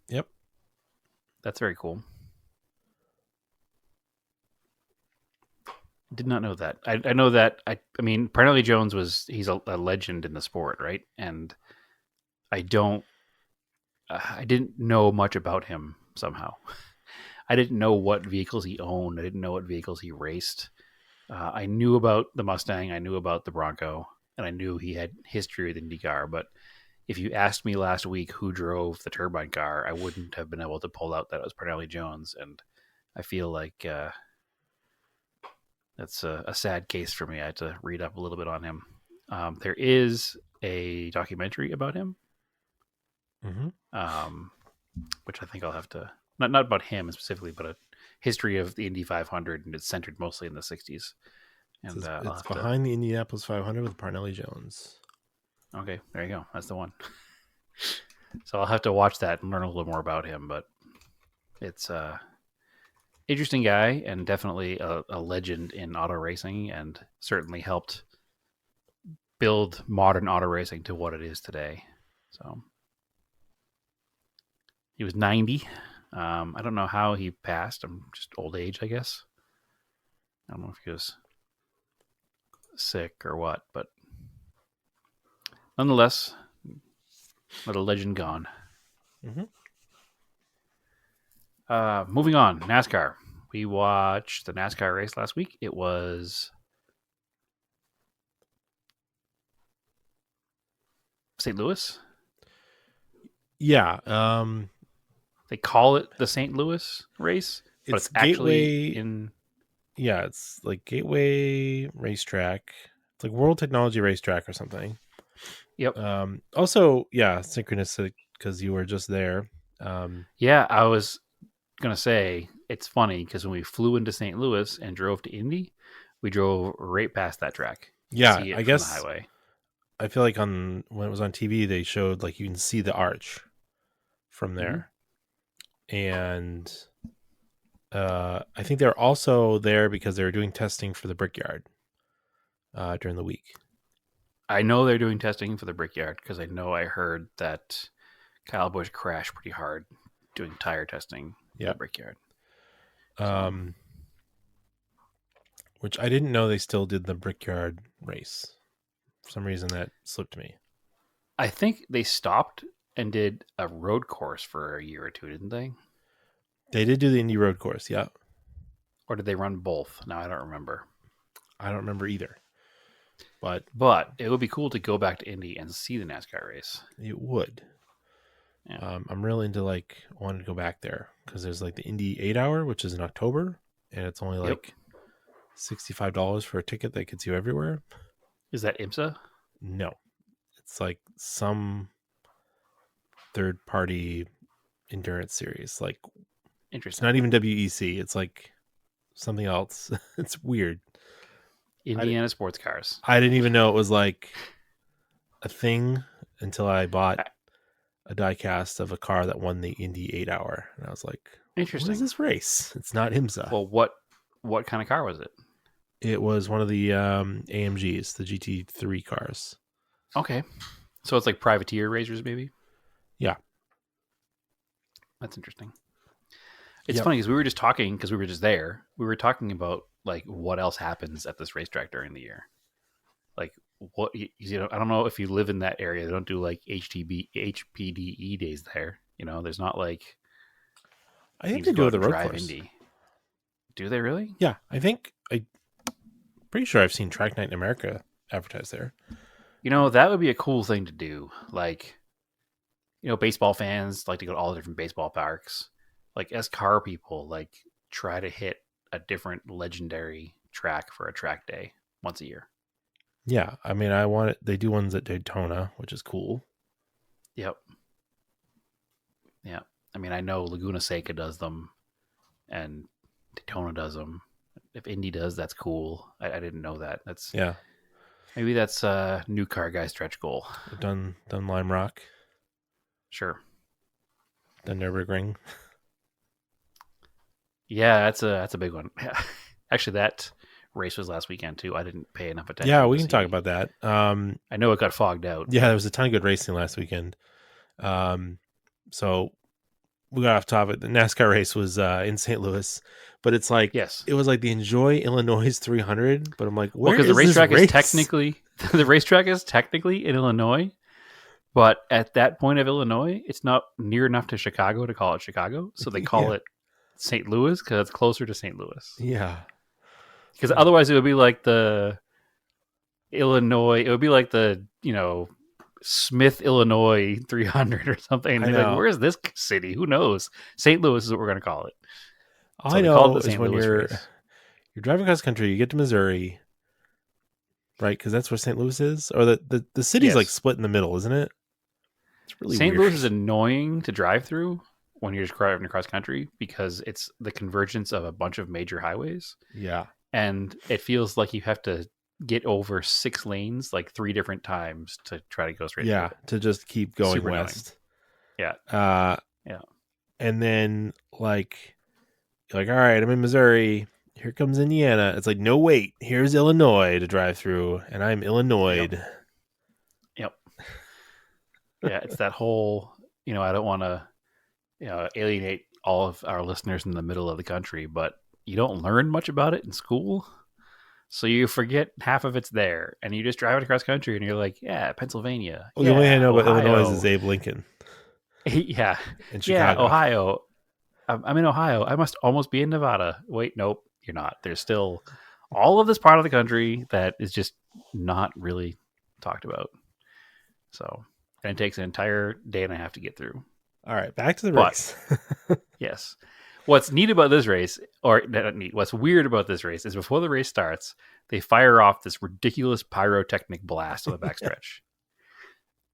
Yep. That's very cool. Did not know that. I know that. I mean, Parnelli Jones he's a legend in the sport, right? And I didn't know much about him somehow. I didn't know what vehicles he owned. I didn't know what vehicles he raced. I knew about the Mustang. I knew about the Bronco, and I knew he had history with IndyCar. But if you asked me last week who drove the turbine car, I wouldn't have been able to pull out that it was Parnelli Jones. And I feel like that's a sad case for me. I had to read up a little bit on him. There is a documentary about him, which I think I'll have to not about him specifically, but a history of the Indy 500, and it's centered mostly in the 60s. And it's behind the Indianapolis 500 with Parnelli Jones. Okay, there you go. That's the one. So I'll have to watch that and learn a little more about him. But it's interesting guy, and definitely a legend in auto racing, and certainly helped build modern auto racing to what it is today. So he was 90. I don't know how he passed. I'm just old age, I guess. I don't know if he was sick or what, but nonetheless, let a legend gone. Moving on, NASCAR. We watched the NASCAR race last week. It was St. Louis. Yeah. They call it the St. Louis race, but it's actually in Yeah, it's like Gateway Racetrack. It's like World Technology Racetrack or something. Yep. Also, yeah, synchronistic because you were just there. Yeah, I was gonna say it's funny because when we flew into St. Louis and drove to Indy, we drove right past that track to Yeah, see it I from the guess highway. I feel like when it was on TV, they showed like you can see the arch from there, and I think they're also there because they were doing testing for the Brickyard during the week. I know they're doing testing for the Brickyard because I heard that Kyle Busch crashed pretty hard doing tire testing for Yeah. the Brickyard. Which I didn't know they still did the Brickyard race. For some reason that slipped me. I think they stopped and did a road course for a year or two, didn't they? They did do the Indy Road Course, yeah. Or did they run both? Now I don't remember. I don't remember either. But it would be cool to go back to Indy and see the NASCAR race. it would. Yeah. I'm really into wanting to go back there because there's like the Indy 8 hour, which is in October, and it's only like $65 for a ticket that gets you everywhere. Is that IMSA? No, it's like some third party endurance series. Like it's Interesting. not even WEC. It's like something else. It's weird. Indiana sports cars. I didn't even know it was like a thing until I bought a diecast of a car that won the Indy 8 hour. And I was like, Interesting. what is this race? It's not IMSA. Well, what kind of car was it? It was one of the AMGs, the GT3 cars. Okay. So it's like privateer racers, maybe? Yeah. That's interesting. It's funny because we were just talking, because we were just there. We were talking about like what else happens at this racetrack during the year. Like what, I don't know if you live in that area. They don't do like HPDE days there. There's not like. I think they do the road course. Indy. Do they really? Yeah, I'm pretty sure I've seen Track Night in America advertised there. That would be a cool thing to do. Like, baseball fans like to go to all the different baseball parks. Like, as car people, like, try to hit a different legendary track for a track day once a year. Yeah, I mean, they do ones at Daytona, which is cool. Yep. Yeah. I mean, I know Laguna Seca does them and Daytona does them. If Indy does, that's cool. I didn't know that. Maybe that's a new car guy stretch goal. We've done Lime Rock. Sure. Done Nürburgring. Yeah, that's a big one. Actually, that race was last weekend too. I didn't pay enough attention. Yeah, we can talk about that. I know it got fogged out. Yeah, there was a ton of good racing last weekend. So we got off topic. The NASCAR race was in St. Louis, but it's like it was like the Enjoy Illinois 300. But I'm like, where is the racetrack this race? is technically the racetrack is technically in Illinois, but at that point of Illinois, it's not near enough to Chicago to call it Chicago, so they call it St. Louis because it's closer to St. Louis. Yeah, because otherwise it would be like the Illinois. It would be like the Smith, Illinois 300 or something. And like, where is this city? Who knows? St. Louis is what we're going to call it. All I know is when you're driving across country, you get to Missouri, right? Because that's where St. Louis is, or the city's like split in the middle, isn't it? It's really St. weird. Louis is annoying to drive through when you're just driving across country because it's the convergence of a bunch of major highways. Yeah, and it feels like you have to get over 6 lanes like 3 different times to try to go straight. Yeah, to just keep going Super west. Annoying. Yeah. And then like you're like, all right, I'm in Missouri. Here comes Indiana. It's like, no, wait, here's Illinois to drive through, and I'm Illinois'd. Yep. Yeah, it's that whole, I don't want to, alienate all of our listeners in the middle of the country, but you don't learn much about it in school. So you forget half of it's there, and you just drive it across country, and you're like, yeah, Pennsylvania. Well, the only thing I know about Illinois is Abe Lincoln. Yeah. In Chicago. Yeah, Ohio. I'm in Ohio. I must almost be in Nevada. Wait, nope, you're not. There's still all of this part of the country that is just not really talked about. So, and it takes an entire day and a half to get through. All right, back to the race. Yes. What's neat about this race, or not neat, what's weird about this race is before the race starts, they fire off this ridiculous pyrotechnic blast on the backstretch.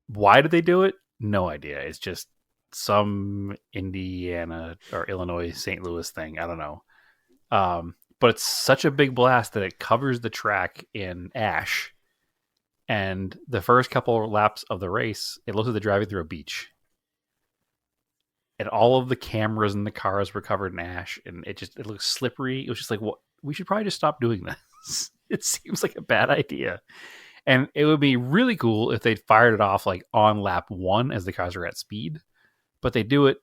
Why did they do it? No idea. It's just some Indiana or Illinois, St. Louis thing. I don't know. But it's such a big blast that it covers the track in ash. And the first couple of laps of the race, it looks like they're driving through a beach. And all of the cameras in the cars were covered in ash, and it looks slippery. It was just like, what? We should probably just stop doing this. It seems like a bad idea. And it would be really cool if they'd fired it off like on lap 1 as the cars are at speed, but they do it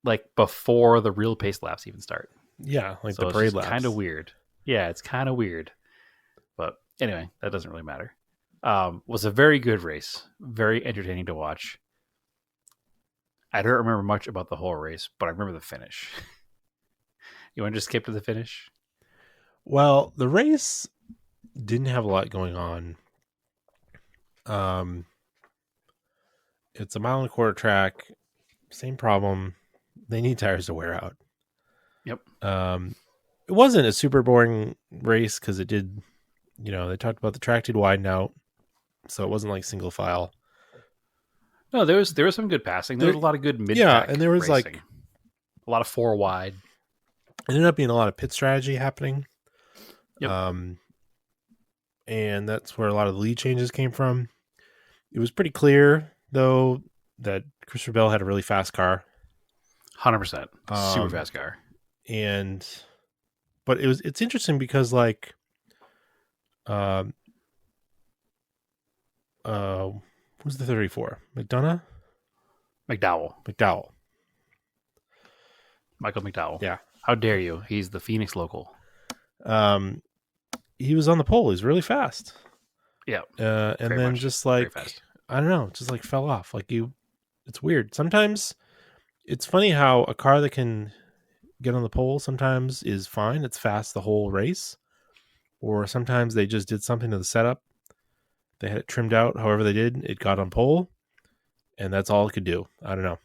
like before the real pace laps even start. Yeah, like So the parade laps. Kind of weird. Yeah, it's kind of weird. But anyway, that doesn't really matter. Was a very good race, very entertaining to watch. I don't remember much about the whole race, but I remember the finish. You want to just skip to the finish? Well, the race didn't have a lot going on. It's a 1.25 mile track. Same problem. They need tires to wear out. Yep. It wasn't a super boring race because it did, they talked about the track did widen out, so it wasn't like single file. No, there was some good passing. There was a lot of good mid. Yeah, and there was racing. A lot of 4 wide. It ended up being a lot of pit strategy happening. Yep. And that's where a lot of the lead changes came from. It was pretty clear though that Christopher Bell had a really fast car. 100%. Super fast car. But it's interesting because like who's the 34? McDonough? McDowell. Michael McDowell. Yeah. How dare you? He's the Phoenix local. He was on the pole. He's really fast. Yeah. And Very then much. just like, I don't know, just like fell off. Like it's weird. Sometimes it's funny how a car that can get on the pole sometimes is fine. It's fast the whole race. Or sometimes they just did something to the setup. They had it trimmed out. However they did, it got on pole. And that's all it could do. I don't know.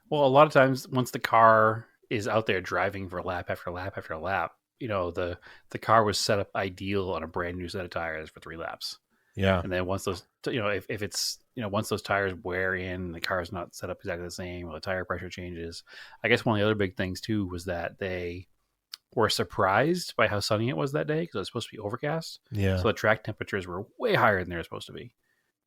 Well, a lot of times once the car is out there driving for lap after lap after lap, the car was set up ideal on a brand new set of tires for 3 laps. Yeah. And then once those, if it's, once those tires wear in, the car's not set up exactly the same, or the tire pressure changes. I guess one of the other big things too was that they were surprised by how sunny it was that day because it was supposed to be overcast. Yeah. So the track temperatures were way higher than they were supposed to be,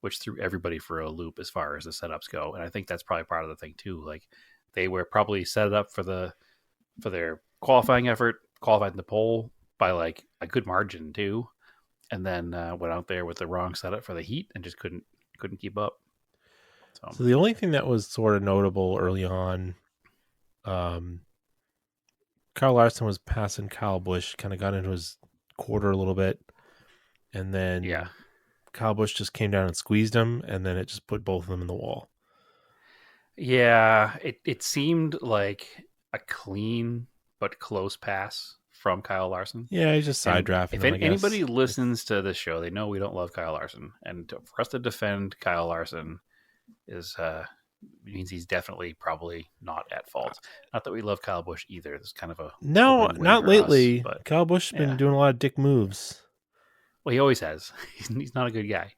which threw everybody for a loop as far as the setups go. And I think that's probably part of the thing too. Like they were probably set it up for their qualifying effort, qualified in the pole by like a good margin too, and then went out there with the wrong setup for the heat and just couldn't keep up. So the only thing that was sort of notable early on, Kyle Larson was passing Kyle Busch, kind of got into his quarter a little bit, and then Kyle Busch just came down and squeezed him, and then it just put both of them in the wall. Yeah, it seemed like a clean but close pass from Kyle Larson. Yeah, he's just side drafting. If anybody listens to this show, they know we don't love Kyle Larson, and for us to defend Kyle Larson is means he's definitely probably not at fault. Not that we love Kyle Busch either. It's kind of a not lately. Us, but Kyle Busch has been doing a lot of dick moves. Well, he always has. He's not a good guy,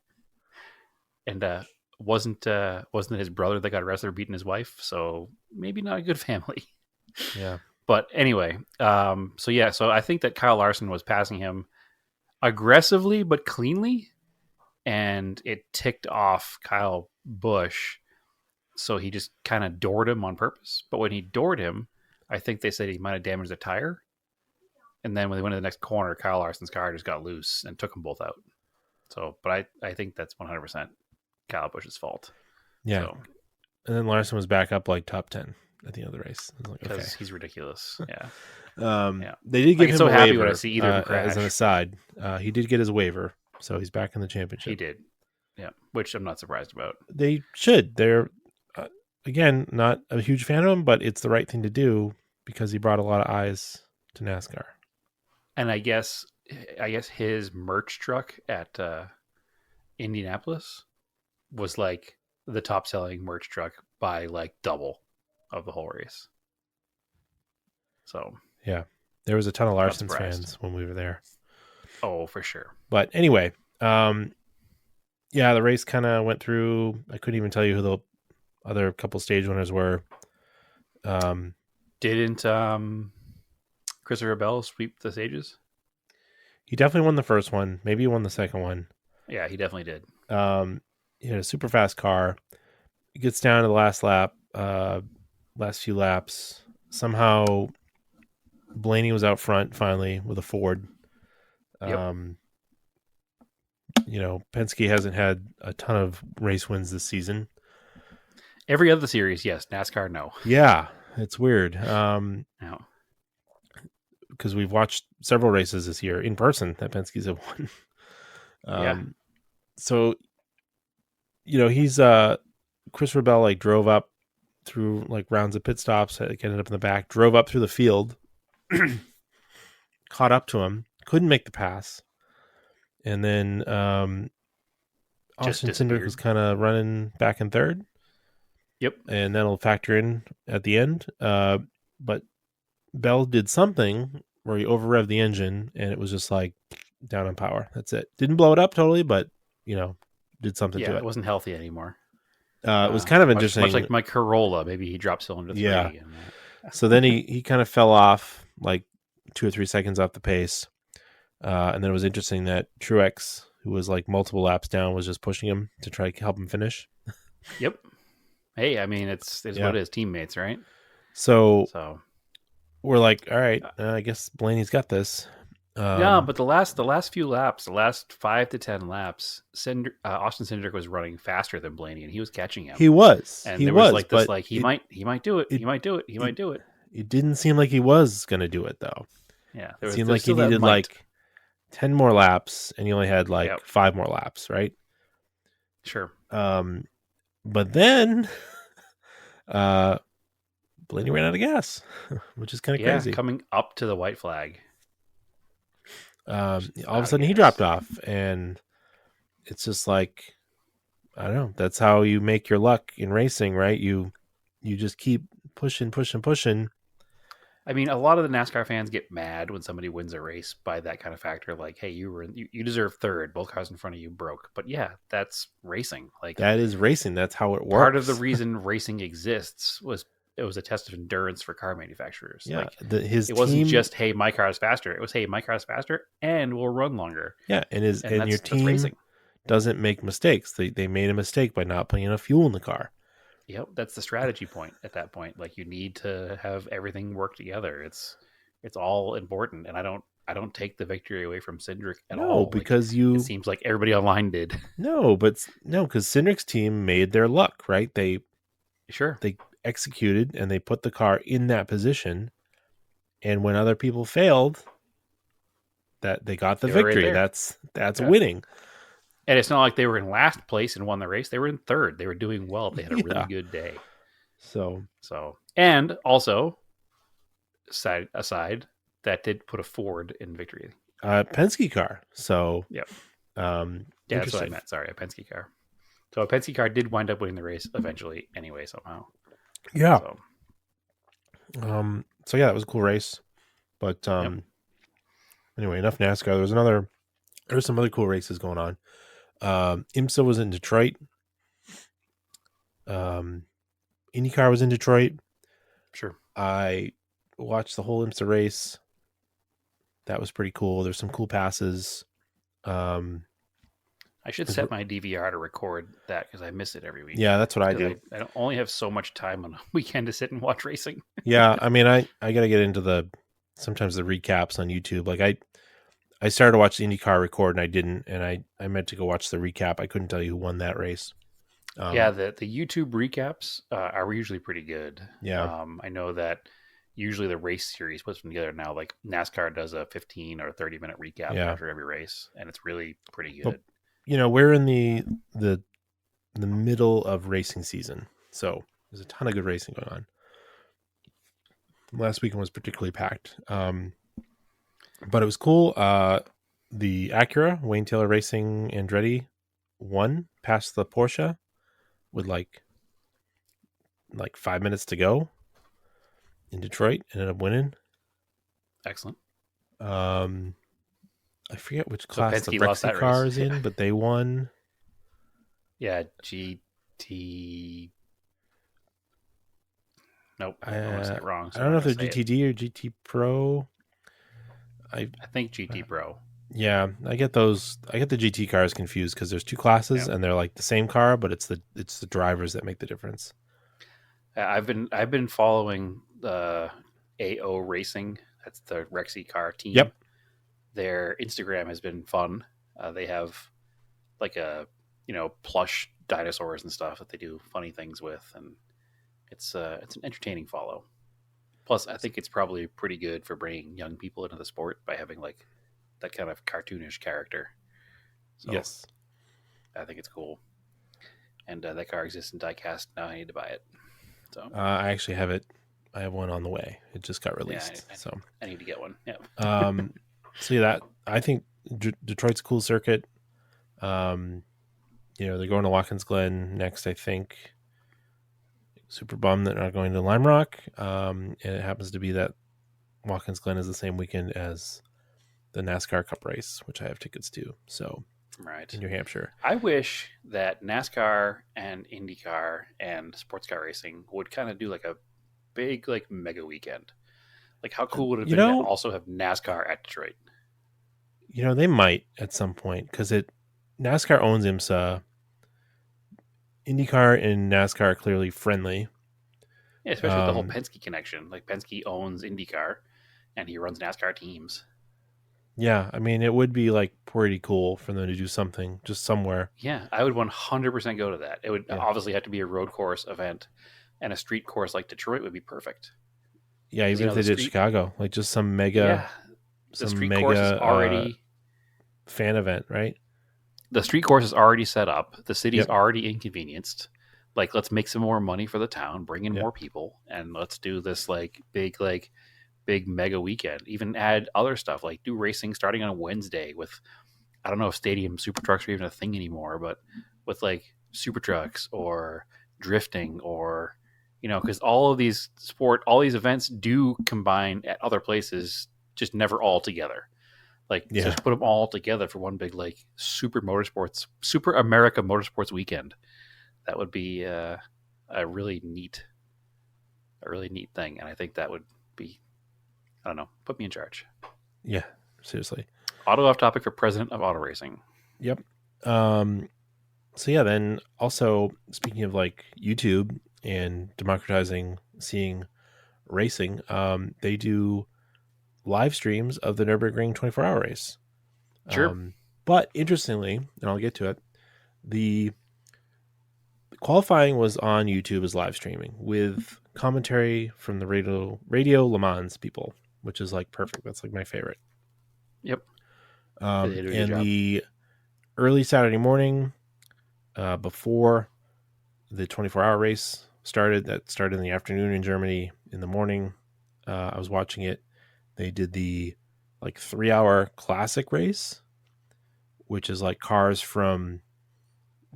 and wasn't it his brother that got arrested for beating his wife? So maybe not a good family. Yeah. But anyway, so I think that Kyle Larson was passing him aggressively but cleanly, and it ticked off Kyle Busch. So he just kind of doored him on purpose. But when he doored him, I think they said he might have damaged the tire. And then when they went to the next corner, Kyle Larson's car just got loose and took them both out. So, but I think that's 100% Kyle Busch's fault. Yeah. So, and then Larson was back up like top 10 at the end of the race. Because he's ridiculous. Yeah. They did give him so a happy waiver, when I see either of them crash. as an aside. He did get his waiver, so he's back in the championship. He did. Yeah. Which I'm not surprised about. They should. They're, again, not a huge fan of him, but it's the right thing to do because he brought a lot of eyes to NASCAR. And I guess his merch truck at Indianapolis was like the top selling merch truck by like double of the whole race. So, Yeah. There was a ton of Larson's surprised. fans when we were there. oh, for sure. But anyway, yeah, the race kind of went through. I couldn't even tell you who the other couple stage winners were. Didn't Christopher Bell sweep the stages? He definitely won the first one. Maybe he won the second one. Yeah, he definitely did. He had a super fast car. He gets down to the last lap, last few laps. Somehow Blaney was out front finally with a Ford. Yep. Penske hasn't had a ton of race wins this season. Every other series, yes. NASCAR, no. Yeah, it's weird. No. Because we've watched several races this year in person that Penske's have won. Yeah. So, he's Chris Rebel drove up through rounds of pit stops, ended up in the back, drove up through the field, caught up to him, couldn't make the pass, and then Austin Cindric was kind of running back in third. Yep. And that'll factor in at the end. But Bell did something where he over-revved the engine, and it was just down on power. That's it. Didn't blow it up totally, but did something to it. It wasn't healthy anymore. It was kind of interesting. Much like my Corolla, maybe he dropped cylinder 3. Yeah. So then he kind of fell off 2 or 3 seconds off the pace. And then it was interesting that Truex, who was multiple laps down, was just pushing him to try to help him finish. Yep. Hey, I mean, it's what it is, teammates, right? So we're all right, I guess Blaney's got this. Yeah, but the last few laps, the last 5 to 10 laps, Austin Cindric was running faster than Blaney, and he was catching him. He was, and he there was was he might do it. He might do it. It didn't seem like he was going to do it though. Yeah, it seemed like he needed 10 more laps, and he only had 5 more laps, right? Sure. But then, Blaney ran out of gas, which is kind of crazy. Coming up to the white flag. All of a sudden he dropped off, and it's just I don't know. That's how you make your luck in racing, right? You just keep pushing. I mean, a lot of the NASCAR fans get mad when somebody wins a race by that kind of factor. Hey, you deserve third. Both cars in front of you broke. But yeah, that's racing. That is racing. That's how it works. Part of the reason racing exists was it was a test of endurance for car manufacturers. Yeah, it wasn't just, hey, my car is faster. It was, hey, my car is faster and will run longer. Yeah, and your team doesn't make mistakes. They made a mistake by not putting enough fuel in the car. Yep, that's the strategy point at that point. You need to have everything work together. It's all important, and I don't take the victory away from Cindric at all. No, because it seems like everybody online did. No, because Cindric's team made their luck, right? They executed and they put the car in that position, and when other people failed, that they got the victory. That's winning. And it's not like they were in last place and won the race. They were in third. They were doing well. They had a really good day. So and also, aside, that did put a Ford in victory. Penske car. So yep. That's what I meant. Sorry, a Penske car. So a Penske car did wind up winning the race eventually, anyway, somehow. Yeah. So yeah, that was a cool race. But anyway, enough NASCAR. There was some other cool races going on. IMSA was in Detroit. IndyCar was in Detroit. Sure. I watched the whole IMSA race. That was pretty cool. There's some cool passes. I should set my DVR to record that because I miss it every week. Yeah, that's what I do. I don't only have so much time on a weekend to sit and watch racing. Yeah, I mean, I got to get into sometimes the recaps on YouTube. I started to watch the IndyCar record and I didn't, and I meant to go watch the recap. I couldn't tell you who won that race. The YouTube recaps are usually pretty good. Yeah. I know that usually the race series puts them together now. NASCAR does a 15 or 30-minute recap after every race, and it's really pretty good. But, we're in the middle of racing season, so there's a ton of good racing going on. Last weekend was particularly packed. But it was cool. The Acura, Wayne Taylor Racing Andretti, won past the Porsche with like 5 minutes to go in Detroit. Ended up winning. Excellent. I forget which So class the Penske lost Rexy that car race. is in, but they won. Yeah, GT. Nope, I don't want to say it wrong. So I don't know if they're say GTD or GT Pro. I think GT Pro. Yeah, I get those. I get the GT cars confused because there's two classes and they're like the same car, but it's the drivers that make the difference. I've been following AO Racing. That's the Rexy car team. Yep. Their Instagram has been fun. They have like plush dinosaurs and stuff that they do funny things with, and it's an entertaining follow. Plus, I think it's probably pretty good for bringing young people into the sport by having like that kind of cartoonish character. So Yes, I think it's cool. And that car exists in diecast. Now I need to buy it. So I actually have it. I have one on the way. It just got released, I so need to get one. Yeah. So yeah, that I think Detroit's a cool circuit. They're going to Watkins Glen next. I think. Super bummed that they're not going to Lime Rock. And it happens to be that Watkins Glen is the same weekend as the NASCAR Cup race, which I have tickets to. So, Right. in New Hampshire. I wish that NASCAR and IndyCar and sports car racing would kind of do like a big like mega weekend. Like how cool would it have been to also have NASCAR at Detroit? They might at some point because NASCAR owns IMSA. IndyCar and NASCAR are clearly friendly. Yeah, especially with the whole Penske connection. Like Penske owns IndyCar and he runs NASCAR teams. Yeah, I mean, it would be like pretty cool for them to do something just somewhere. Yeah, I would 100% go to that. It would obviously have to be a road course event, and a street course like Detroit would be perfect. Yeah, even if they did Chicago, like just some mega, yeah, the street course is already fan event, right? The street course is already set up. The city's already inconvenienced. Like, let's make some more money for the town, bring in more people, and let's do this big mega weekend. Even add other stuff, like do racing starting on a Wednesday with, I don't know if stadium super trucks are even a thing anymore, but with like super trucks or drifting or, because all these events do combine at other places, just never all together. Like, just put them all together for one big, like, Super America Motorsports weekend. That would be a really neat thing. And I think that would be, I don't know, put me in charge. Yeah, seriously. Auto off topic for president of auto racing. Yep. So yeah, then also speaking of like YouTube and democratizing seeing racing, they do live streams of the Nürburgring 24-hour race. Sure. But interestingly, and I'll get to it, the qualifying was on YouTube as live streaming with commentary from the Radio Le Mans people, which is like perfect. That's like my favorite. Yep. And the early Saturday morning, before the 24-hour race started, that started in the afternoon in Germany. In the morning, I was watching it. They did the like 3-hour classic race, which is like cars from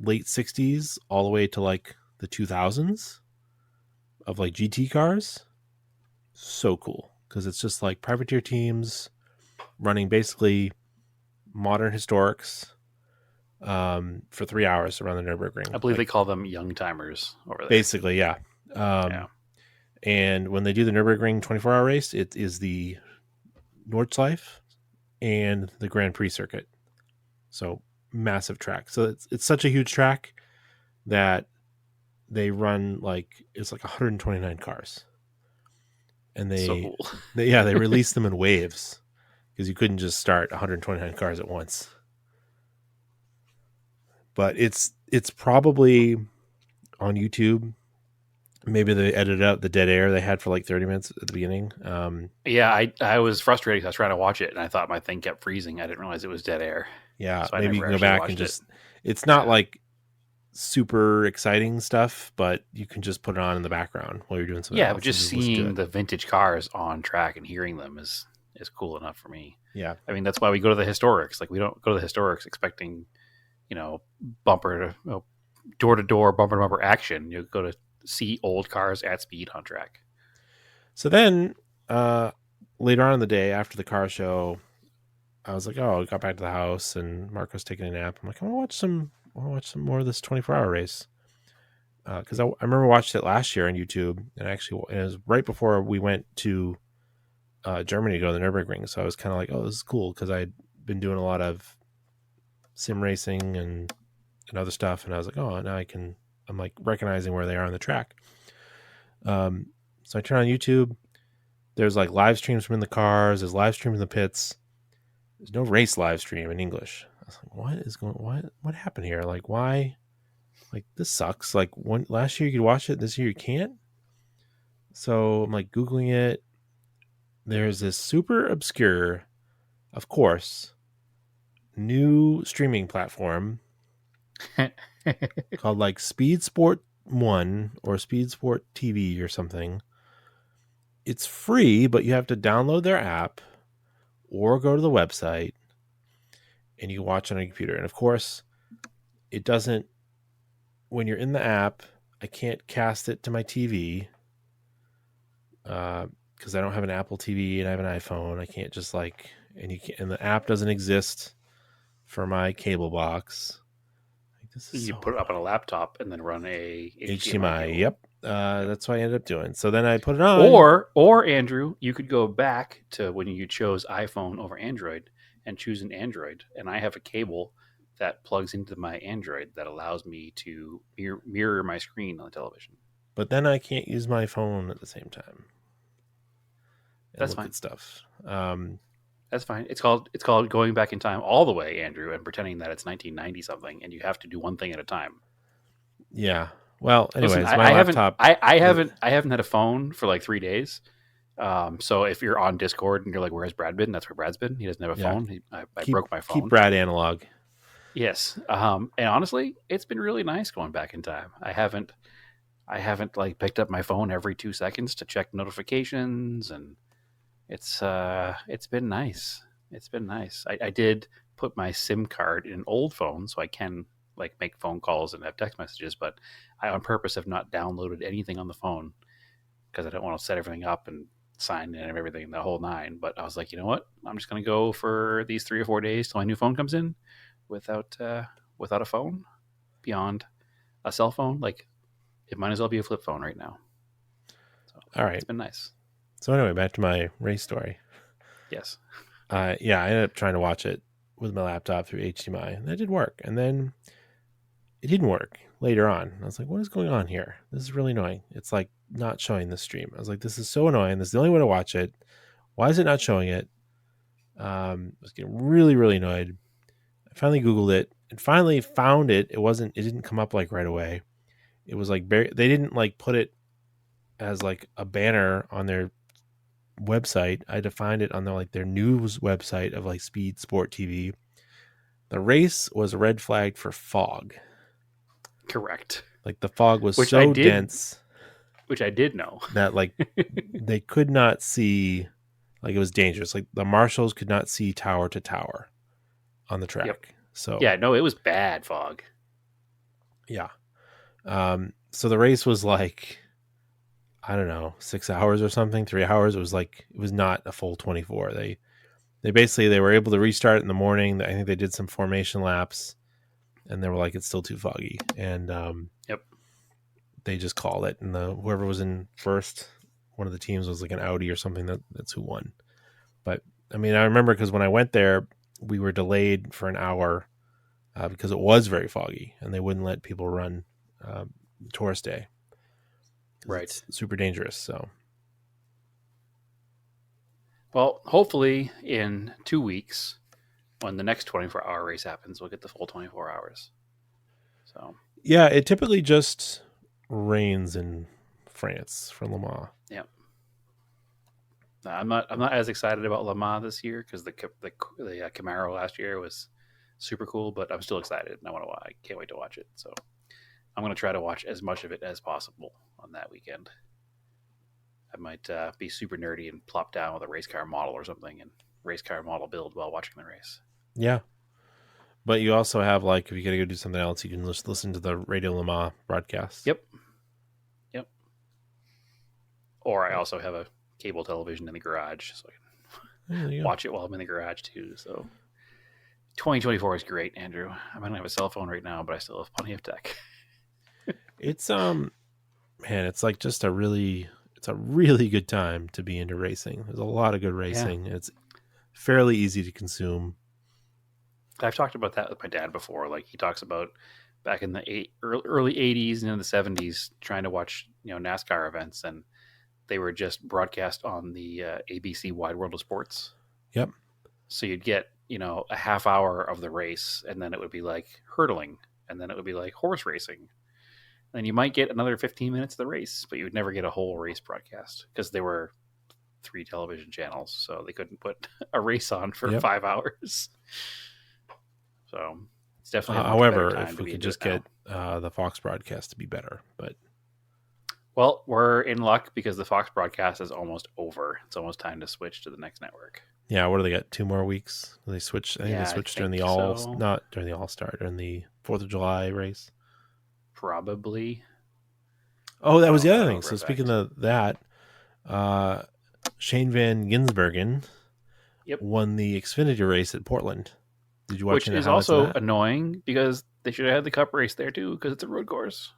late 60s all the way to like the 2000s of like GT cars. So cool because it's just like privateer teams running basically modern historics for 3 hours around the Nürburgring. I believe they call them young timers over there. Basically, yeah. And when they do the Nürburgring 24-hour race, it is the Nordschleife and the Grand Prix circuit. So massive track. So it's such a huge track that they run it's like 129 cars. And they release them in waves because you couldn't just start 129 cars at once. But it's probably on YouTube. Maybe they edited out the dead air they had for like 30 minutes at the beginning. I was frustrated because I was trying to watch it and I thought my thing kept freezing. I didn't realize it was dead air. Yeah, so maybe you can go back and just... It's not like super exciting stuff, but you can just put it on in the background while you're doing something else. But just seeing the vintage cars on track and hearing them is cool enough for me. Yeah. I mean, that's why we go to the historics. Like, we don't go to the historics expecting, bumper to door-to-door, bumper-to-bumper action. You go to see old cars at speed on track. So then later on in the day after the car show, I was like, oh, I got back to the house and Marco's taking a nap. I'm like, I want to watch some more of this 24-hour race. Because I remember watching it last year on YouTube, and it was right before we went to Germany to go to the Nürburgring. So I was kind of like, oh, this is cool, because I'd been doing a lot of sim racing and other stuff, and I was like, oh, now I'm like recognizing where they are on the track. So I turn on YouTube. There's like live streams from in the cars. There's live streams in the pits. There's no race live stream in English. I was like, what happened here? Like, why? Like, this sucks. Like, last year you could watch it, this year you can't. So I'm like Googling it. There's this super obscure, of course, new streaming platform called like Speed Sport 1 or Speed Sport TV or something. It's free, but you have to download their app or go to the website, and you watch on a computer. And of course, it doesn't, when you're in the app, I can't cast it to my TV because I don't have an Apple TV and I have an iPhone. I can't just like, and the app doesn't exist for my cable box. Like, this is You so put it up on a laptop and then run a HDMI. cable. Yep. That's what I ended up doing. So then I put it on. Or Andrew, you could go back to when you chose iPhone over Android and choose an Android. And I have a cable that plugs into my Android that allows me to mirror my screen on the television. But then I can't use my phone at the same time. That's look fine. At stuff. That's fine. It's called going back in time all the way, Andrew, and pretending that it's 1990 something, and you have to do one thing at a time. Yeah. Well, anyways, Listen, my I laptop. I haven't had a phone for like 3 days. So if you're on Discord and you're like, "Where's Brad been?" That's where Brad's been. He doesn't have a phone. I broke my phone. Keep Brad analog. Yes. And honestly, it's been really nice going back in time. I haven't like picked up my phone every 2 seconds to check notifications, and it's been nice. It's been nice. I did put my SIM card in an old phone so I can like make phone calls and have text messages, but I on purpose have not downloaded anything on the phone because I don't want to set everything up and sign in and everything, the whole nine. But I was like, you know what? I'm just going to go for these 3 or 4 days till my new phone comes in without a phone beyond a cell phone. Like, it might as well be a flip phone right now. So, all right. It's been nice. So anyway, back to my race story. Yes. Yeah, I ended up trying to watch it with my laptop through HDMI, and that did work. And then it didn't work later on. I was like, what is going on here? This is really annoying. It's like not showing the stream. I was like, this is so annoying. This is the only way to watch it. Why is it not showing it? I was getting really, really annoyed. I finally Googled it and finally found it. It didn't come up like right away. It was like, they didn't like put it as like a banner on their website. I had to find it on their news website of like Speed Sport TV. The race was red flagged for fog. Correct. Like, the fog was Which so dense, which I did know, that like they could not see. Like, it was dangerous. Like, the marshals could not see tower to tower on the track. Yep. So yeah, no, it was bad fog. yeah. So the race was like, I don't know, 6 hours or something, 3 hours. It was not a full 24. They were able to restart it in the morning. I think they did some formation laps, and they were like, it's still too foggy. And Yep. they just called it. And whoever was in first, one of the teams was like an Audi or something. That's who won. But I mean, I remember because when I went there, we were delayed for an hour because it was very foggy, and they wouldn't let people run tourist day. Right. It's super dangerous. So, Well, hopefully in 2 weeks, when the next 24-hour race happens, we'll get the full 24 hours. So yeah, it typically just rains in France for Le Mans. yeah, I'm not as excited about Le Mans this year because the Camaro last year was super cool, but I'm still excited and I can't wait to watch it. So I'm going to try to watch as much of it as possible on that weekend. I might be super nerdy and plop down with a race car model or something and race car model build while watching the race. Yeah. But you also have, like, if you got to go do something else, you can just listen to the Radio Le Mans broadcast. Yep. Or I also have a cable television in the garage, so I can There you go. watch it while I'm in the garage too. So 2024 is great, Andrew. I might not have a cell phone right now, but I still have plenty of tech. It's man, it's like just it's a really good time to be into racing. There's a lot of good racing. It's fairly easy to consume. I've talked about that with my dad before. Like he talks about back in the early 80s and in the 70s trying to watch, NASCAR events, and they were just broadcast on the ABC Wide World of Sports. Yep. So you'd get, a half hour of the race, and then it would be like hurdling, and then it would be like horse racing. Then you might get another 15 minutes of the race, but you would never get a whole race broadcast because there were 3 television channels, so they couldn't put a race on for 5 hours. So it's definitely. However, if we could just get the Fox broadcast to be better, but. Well, we're in luck because the Fox broadcast is almost over. It's almost time to switch to the next network. Yeah, what do they got? 2 more weeks? They switch. I think they switched during the not during the All-Star, during the 4th of July race. Probably. Oh, that was the other thing. So speaking of that, Shane Van Gisbergen won the Xfinity race at Portland. Did you watch it? Which is also annoying because they should have had the Cup race there too because it's a road course.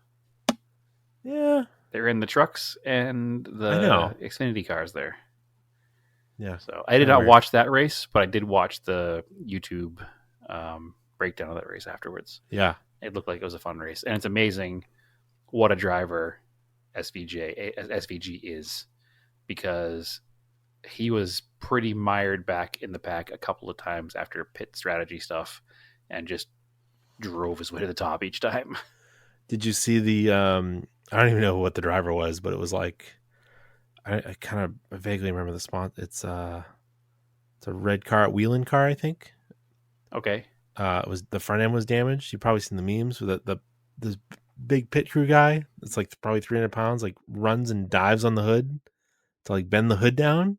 Yeah. They're in the trucks and the Xfinity cars there. Yeah. So I did not watch that race, but I did watch the YouTube breakdown of that race afterwards. Yeah. It looked like it was a fun race. And it's amazing what a driver SVG is, because he was pretty mired back in the pack a couple of times after pit strategy stuff and just drove his way to the top each time. Did you see the I don't even know what the driver was, but it was like I kind of vaguely remember the spot. It's a red car, Wheeling car, I think. Okay. It was the front end was damaged. You've probably seen the memes with this big pit crew guy. It's like probably 300 pounds, like runs and dives on the hood to like bend the hood down.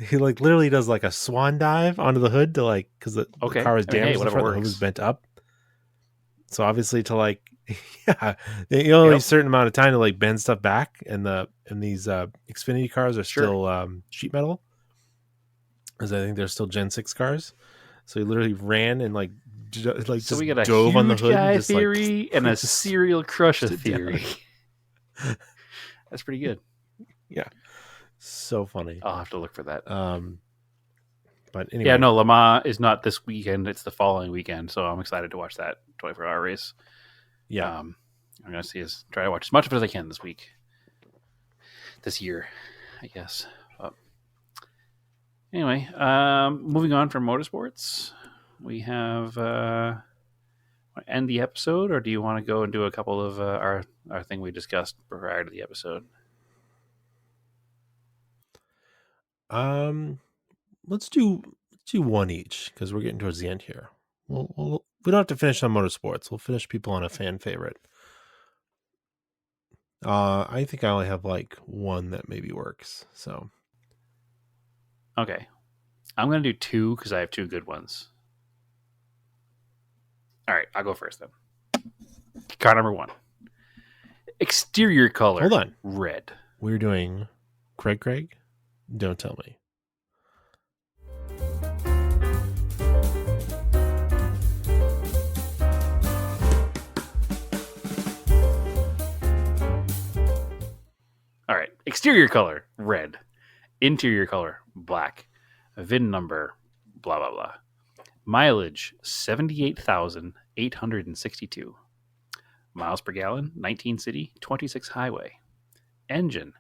He like literally does like a swan dive onto the hood to like, because the car was damaged. The hood was bent up. So obviously to like, you only have a certain amount of time to like bend stuff back, and these Xfinity cars are still sheet metal, because I think they're still Gen 6 cars. So he literally ran and like so just we got a dove huge on the hood guy and just, theory like, and a serial crusher theory. That's pretty good. Yeah, so funny. I'll have to look for that. But anyway, yeah, no, Le Mans is not this weekend; it's the following weekend. So I'm excited to watch that 24-hour race. Yeah, I'm gonna try to watch as much of it as I can this year, I guess. Anyway, moving on from motorsports, we have end the episode, or do you want to go and do a couple of our thing we discussed prior to the episode? Let's do one each, because we're getting towards the end here. We don't have to finish on motorsports. We'll finish people on a fan favorite. I think I only have like one that maybe works. So, okay, I'm gonna do 2 because I have 2 good ones. All right, I'll go first then. Car number 1. Exterior color. Hold on. Red. We're doing Craig. Don't tell me. All right. Exterior color, red. Interior color, black. VIN number, blah, blah, blah. Mileage, 78,862. Miles per gallon, 19 city, 26 highway. Engine,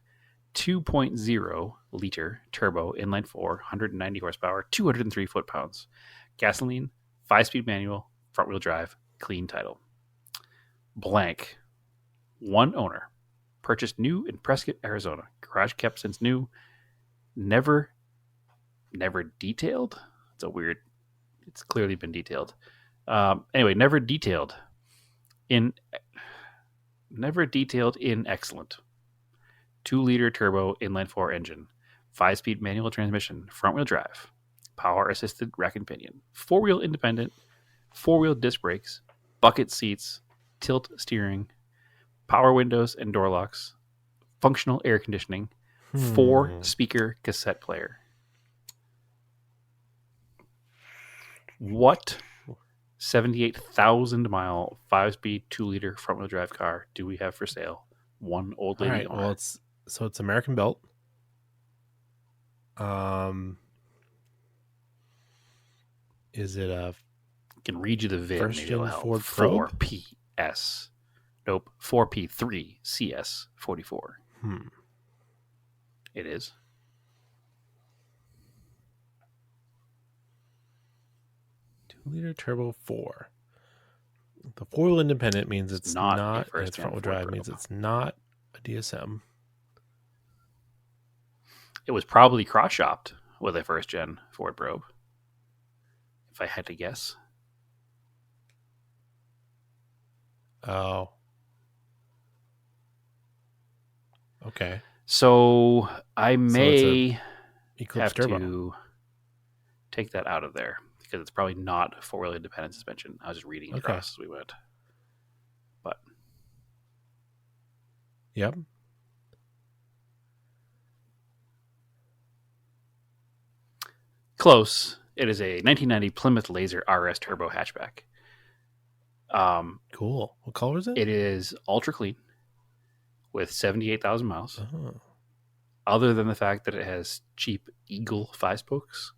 2.0 liter turbo inline 4, 190 horsepower, 203 foot-pounds. Gasoline, 5-speed manual, front-wheel drive, clean title. Blank. 1 owner. Purchased new in Prescott, Arizona. Garage kept since new. Never detailed. It's clearly been detailed. Anyway, never detailed in excellent. 2-liter turbo inline 4 engine. 5-speed manual transmission. Front-wheel drive. Power assisted rack and pinion. 4-wheel independent. 4-wheel disc brakes. Bucket seats. Tilt steering. Power windows and door locks. functional air conditioning, 4-speaker cassette player. What 78,000 mile 5-speed 2-liter front wheel drive car do we have for sale? One old All lady right. owner. Well, it's American built. Is it a I can read you the VIN. first Maybe it'll gen help. Ford Probe? 4PS. Nope. 4P3 CS44. It is. 2-liter turbo 4. The 4-wheel independent means it's not not, a and first it's gen front wheel Ford drive means Probe. it's not a DSM. It was probably cross-shopped with a first-gen Ford Probe, if I had to guess. Oh. Okay. So I it's may Eclipse have turbo. to take that out of there because it's probably not 4-wheel independent suspension. I was just reading it Okay. across as we went. But Yep. close. It is a 1990 Plymouth Laser RS Turbo hatchback. Cool. What color is it? It is ultra clean with 78,000 miles. Oh. Other than the fact that it has cheap Eagle 5-spokes.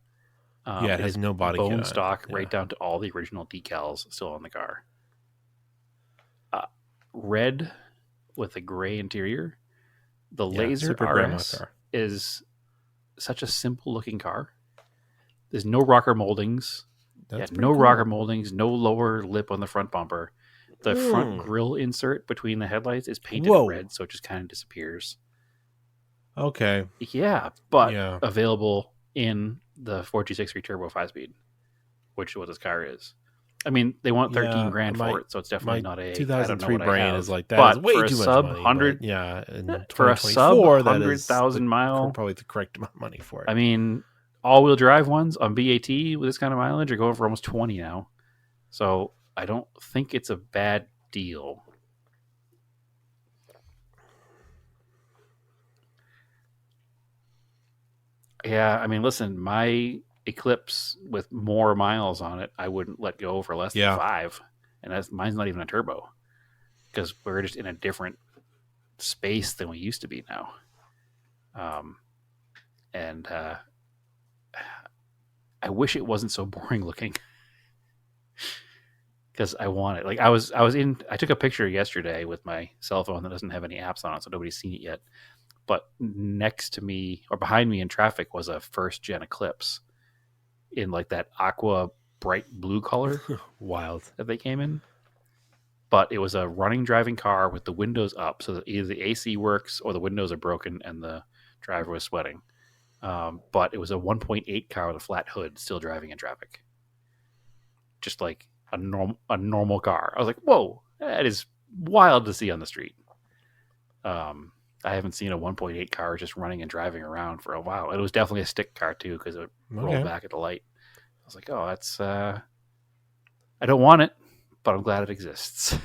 Yeah, it has is no body kit on bone it. stock, Yeah. right down to all the original decals still on the car. Red with a gray interior. The Yeah, Laser super grandma RS car. is such a simple looking car. There's no rocker moldings. That's no pretty rocker cool. moldings, no lower lip on the front bumper. The front grille insert between the headlights is painted Whoa. red, so it just kind of disappears. Okay. Yeah, but Yeah. available in the 4G63 Turbo 5-speed, which is what this car is. I mean, they want 13 grand for it, so it's definitely not a 2003 I don't know what brain I have. is like that. But Is way for a too much sub money. 100, But yeah, in for a sub 2024, that is 100,000 mile, probably the correct amount of money for it. I mean, all-wheel drive ones on BAT with this kind of mileage are going for almost 20 now. So I don't think it's a bad deal. Yeah, I mean, listen, my Eclipse with more miles on it, I wouldn't let go for less than 5. And mine's not even a turbo because we're just in a different space than we used to be now. And I wish it wasn't so boring looking because I want it. Like I took a picture yesterday with my cell phone that doesn't have any apps on it, so nobody's seen it yet. But next to me or behind me in traffic was a first gen Eclipse in like that aqua bright blue color. Wild. That they came in. But it was a running driving car with the windows up so that either the AC works or the windows are broken and the driver was sweating. But it was a 1.8 car with a flat hood still driving in traffic. Just like a normal car. I was like, whoa, that is wild to see on the street. I haven't seen a 1.8 car just running and driving around for a while. It was definitely a stick car too because it rolled back at the light. I was like, oh, that's I don't want it, but I'm glad it exists.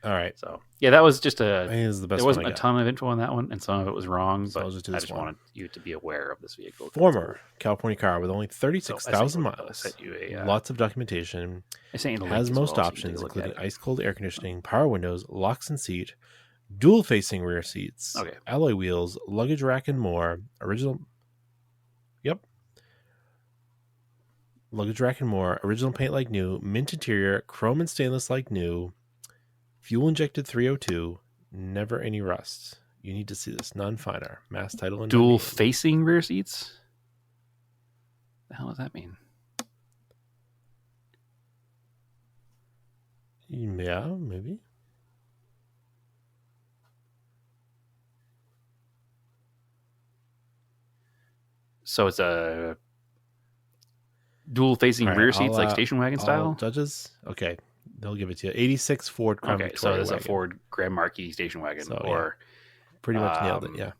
All right. So yeah, that was just I think this is the best there wasn't one a ton of info on that one, and some of it was wrong. So but I'll just do I this just one. wanted you to be aware of this vehicle. Former California car with only 36,000 I miles. sent you a Lots of documentation. I sent you the link Has as most well, so you can take options, a look at including it. ice-cold air conditioning, power windows, locks and seat, dual-facing rear seats, alloy wheels, luggage rack and more, original paint like new, mint interior, chrome and stainless like new, fuel-injected 302, never any rust. You need to see this. None finer. Mass title and Dual facing rear seats? The hell does that mean? Yeah, maybe. So it's a dual facing rear seats like station wagon style? Judges? Okay. They'll give it to you. 86 Ford Crown Victoria so it's wagon. a Ford Grand Marquis station wagon, So, or pretty much nailed it. Yeah,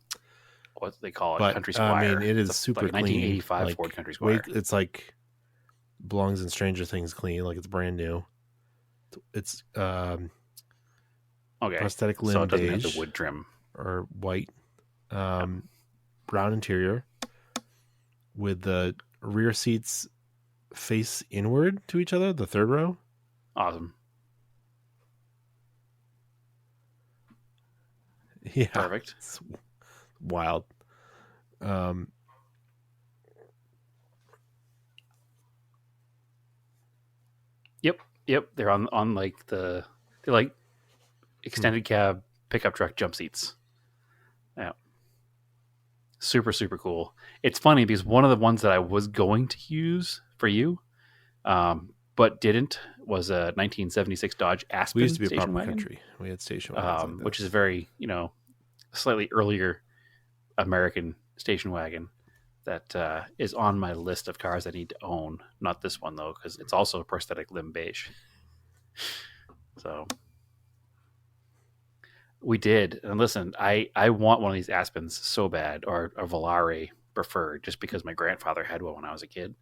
what do they call it? but, Country Squire. I mean, it is it's super like clean. 1985 like, Ford Country Squire. It's like belongs in Stranger Things clean, like it's brand new. It's prosthetic limb so it doesn't beige, have the wood trim or white, brown interior, with the rear seats face inward to each other, the third row. Awesome. Yeah, Perfect. it's wild. Yep. They're on like they're like extended cab pickup truck jump seats. Yeah. Super, super cool. It's funny because one of the ones that I was going to use for you, but didn't, was a 1976 Dodge Aspen. We used to be a station proper wagon, country. We had station wagons like which those. is a very, slightly earlier American station wagon that is on my list of cars I need to own. Not this one, though, because it's also a prosthetic limb beige. So we did. And listen, I want one of these Aspens so bad, or a Volare preferred, just because my grandfather had one when I was a kid.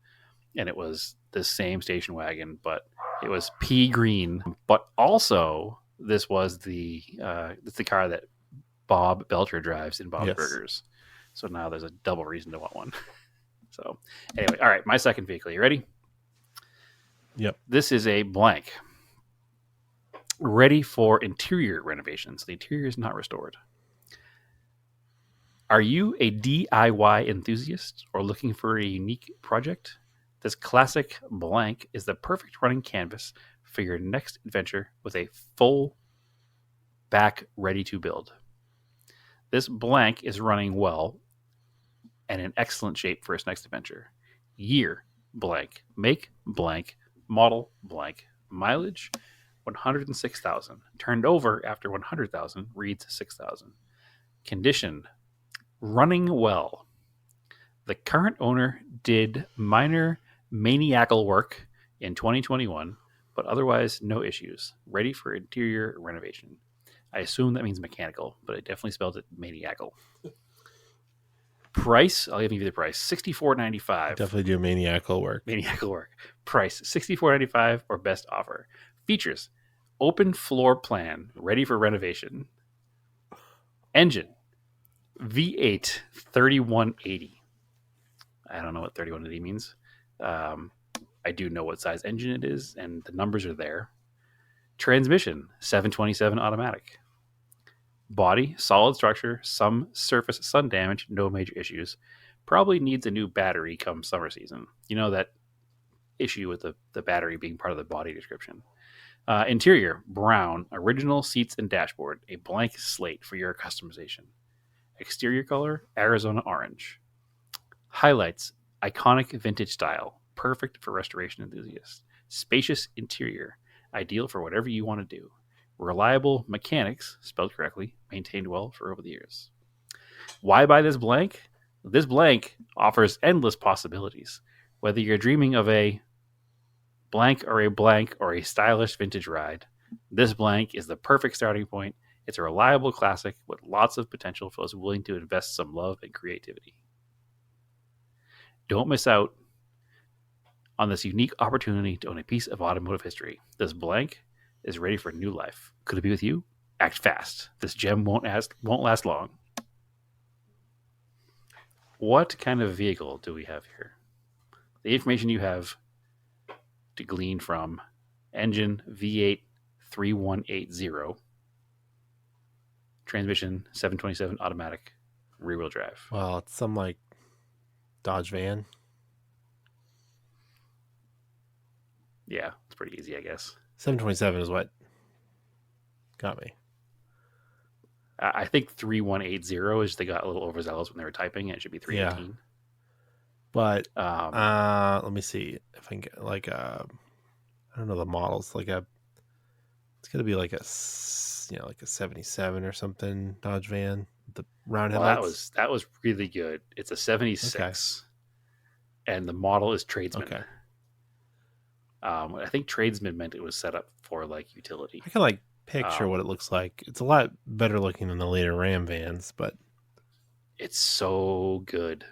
And it was the same station wagon, but it was pea green. But also, this was it's the car that Bob Belcher drives in Bob's Yes. Burgers. So now there's a double reason to want one. So anyway, all right, my second vehicle. You ready? Yep. This is a blank. Ready for interior renovations. The interior is not restored. Are you a DIY enthusiast or looking for a unique project? This classic blank is the perfect running canvas for your next adventure with a full back ready to build. This blank is running well and in excellent shape for its next adventure. Year blank, make blank, model blank, mileage 106,000. Turned over after 100,000 reads 6,000. Condition running well. The current owner did minor maniacal work in 2021, but otherwise no issues. Ready for interior renovation. I assume that means mechanical, but I definitely spelled it maniacal. Price, I'll give you the price, $64.95. Definitely do maniacal work. Maniacal work. Price, $64.95 or best offer. Features, open floor plan, ready for renovation. Engine, V8 3180. I don't know what 3180 means. I do know what size engine it is, and the numbers are there. Transmission, 727 automatic. Body, solid structure, some surface sun damage, no major issues. Probably needs a new battery come summer season. You know that issue with the battery being part of the body description. Interior, brown, original seats and dashboard, a blank slate for your customization. Exterior color, Arizona orange. Highlights, iconic vintage style, perfect for restoration enthusiasts. Spacious interior, ideal for whatever you want to do. Reliable mechanics, spelled correctly, maintained well for over the years. Why buy this blank? This blank offers endless possibilities. Whether you're dreaming of a blank or a stylish vintage ride, this blank is the perfect starting point. It's a reliable classic with lots of potential for those willing to invest some love and creativity. Don't miss out on this unique opportunity to own a piece of automotive history. This blank is ready for new life. Could it be with you? Act fast. This gem won't last long. What kind of vehicle do we have here? The information you have to glean from: engine V8 3180, transmission 727 automatic, rear-wheel drive. Well, it's some like Dodge van. Yeah, it's pretty easy, I guess. 727 is what got me. I think 3180 is they got a little overzealous when they were typing. It should be 318. But let me see if I can get like I don't know the models. It's gonna be like a 77 or something Dodge van. The round headlights. That was really good. It's a 76, and the model is Tradesman. Okay. I think Tradesman meant it was set up for like utility. I can like picture what it looks like. It's a lot better looking than the later Ram vans, but it's so good.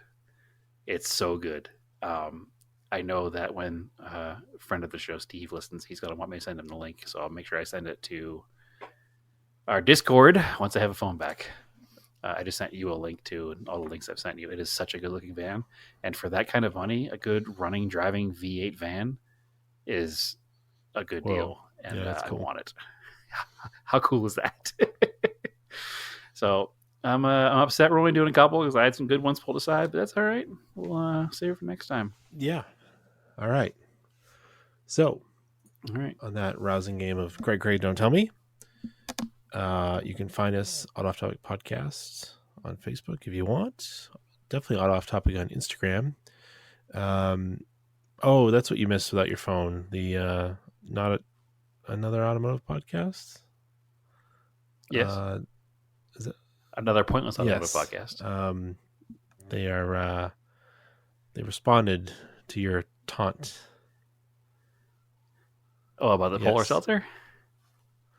It's so good. I know that when a friend of the show, Steve, listens, he's going to want me to send him the link. So I'll make sure I send it to our Discord once I have a phone back. I just sent you a link to, and all the links I've sent you. It is such a good looking van, and for that kind of money, a good running, driving V8 van is a good Whoa. deal, and Yeah, that's cool. I want it. How cool is that? So I'm upset we're only doing a couple because I had some good ones pulled aside, but that's all right. We'll save it for next time. Yeah. All right. So, All right. on that rousing game of Craig, Don't Tell Me, you can find us on Off Topic Podcast on Facebook if you want. Definitely on Off Topic on Instagram. Oh, that's what you missed without your phone. The Another Automotive Podcast. Yes. Is it? Another pointless automotive Yes. podcast. They responded to your taunt. Oh, about the Polar Yes. Seltzer?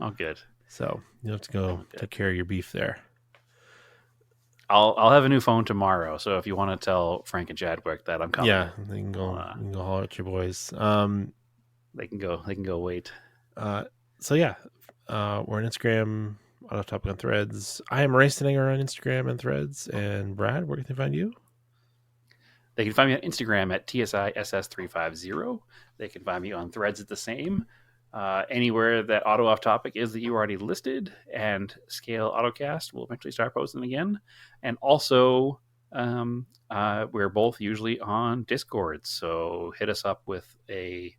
Oh, good. So you have to go take care of your beef there. I'll have a new phone tomorrow, so if you want to tell Frank and Chadwick that I'm coming, Yeah, you can go holler at your boys. they can go wait. So yeah, we're on Instagram, Off Topic on Threads. I am Racinanger on Instagram and Threads. And Brad, where can they find you? They can find me on Instagram at TSISS350. They can find me on Threads at the same. Anywhere that Auto Off Topic is that you already listed, and Scale Autocast will eventually start posting again. And also, we're both usually on Discord, so hit us up with a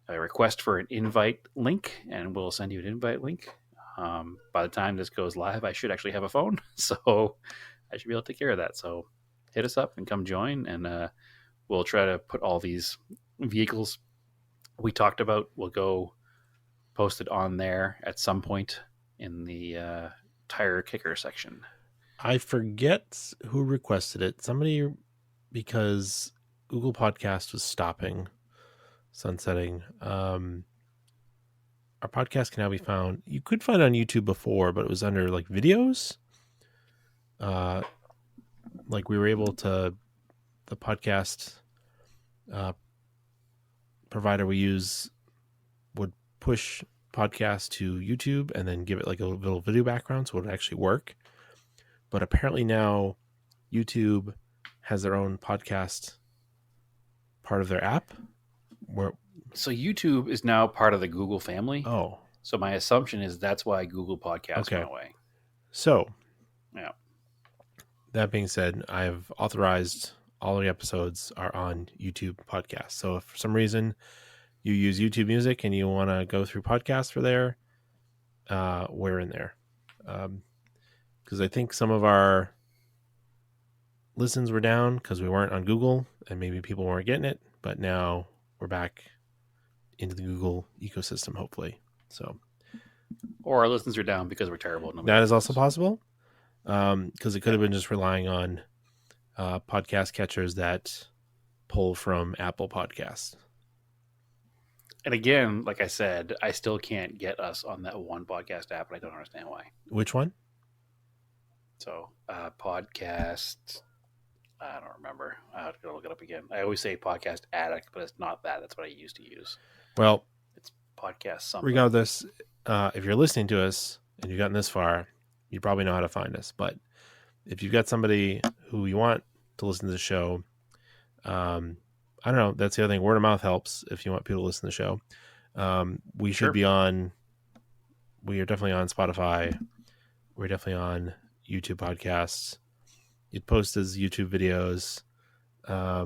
request for an invite link, and we'll send you an invite link. By the time this goes live, I should actually have a phone, so I should be able to take care of that. So hit us up and come join, and we'll try to put all these vehicles we talked about. We'll go post it on there at some point in the tire kicker section. I forget who requested it. Somebody, because Google Podcast was sunsetting. Our podcast can now be found. You could find it on YouTube before, but it was under like videos. Like we were able to, the podcast provider we use would push podcast to YouTube and then give it like a little video background so it would actually work. But apparently now YouTube has their own podcast part of their app. So YouTube is now part of the Google family. Oh. So my assumption is that's why Google Podcasts went away. So, yeah. That being said, I've authorized all the episodes are on YouTube Podcasts. So if for some reason you use YouTube Music and you want to go through podcasts for there, we're in there. Because I think some of our listens were down because we weren't on Google and maybe people weren't getting it. But now we're back into the Google ecosystem, hopefully. So, or our listens are down because we're terrible. That is also possible. Because it could have been just relying on podcast catchers that pull from Apple Podcasts. And again, like I said, I still can't get us on that one podcast app, and I don't understand why. Which one? So, podcast, I don't remember. I have to go look it up again. I always say Podcast Addict, but it's not that. That's what I used to use. Well, it's podcast something. Regardless, if you're listening to us and you've gotten this far, you probably know how to find us. But if you've got somebody who you want to listen to the show, I don't know. That's the other thing. Word of mouth helps if you want people to listen to the show. We should be on. We are definitely on Spotify. We're definitely on YouTube podcasts. You'd post as YouTube videos. I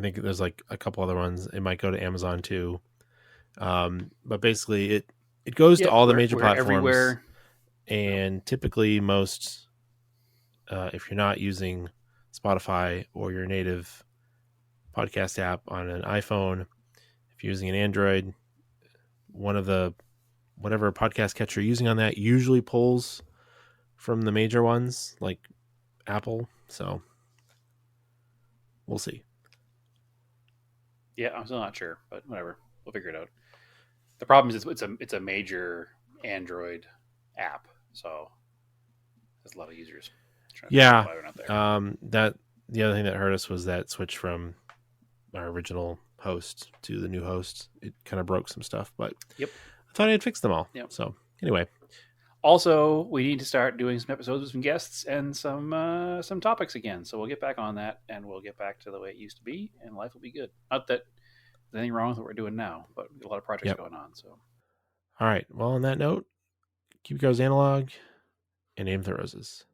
think there's like a couple other ones. It might go to Amazon too. But basically, it goes to all the major platforms. Everywhere. And typically, most, if you're not using Spotify or your native podcast app on an iPhone, if you're using an Android, whatever podcast catcher you're using on that usually pulls from the major ones like Apple. So we'll see. Yeah, I'm still not sure, but whatever. We'll figure it out. The problem is it's a major Android app, so there's a lot of users. Yeah. That the other thing that hurt us was that switch from our original host to the new host. It kind of broke some stuff, but yep. I thought I had fixed them all. Yep. So anyway, Also, we need to start doing some episodes with some guests and some topics again. So we'll get back on that, and we'll get back to the way it used to be, and life will be good. Not that there's anything wrong with what we're doing now, but a lot of projects going on. So, All right. Well, on that note, keep your guys analog and aim for the roses.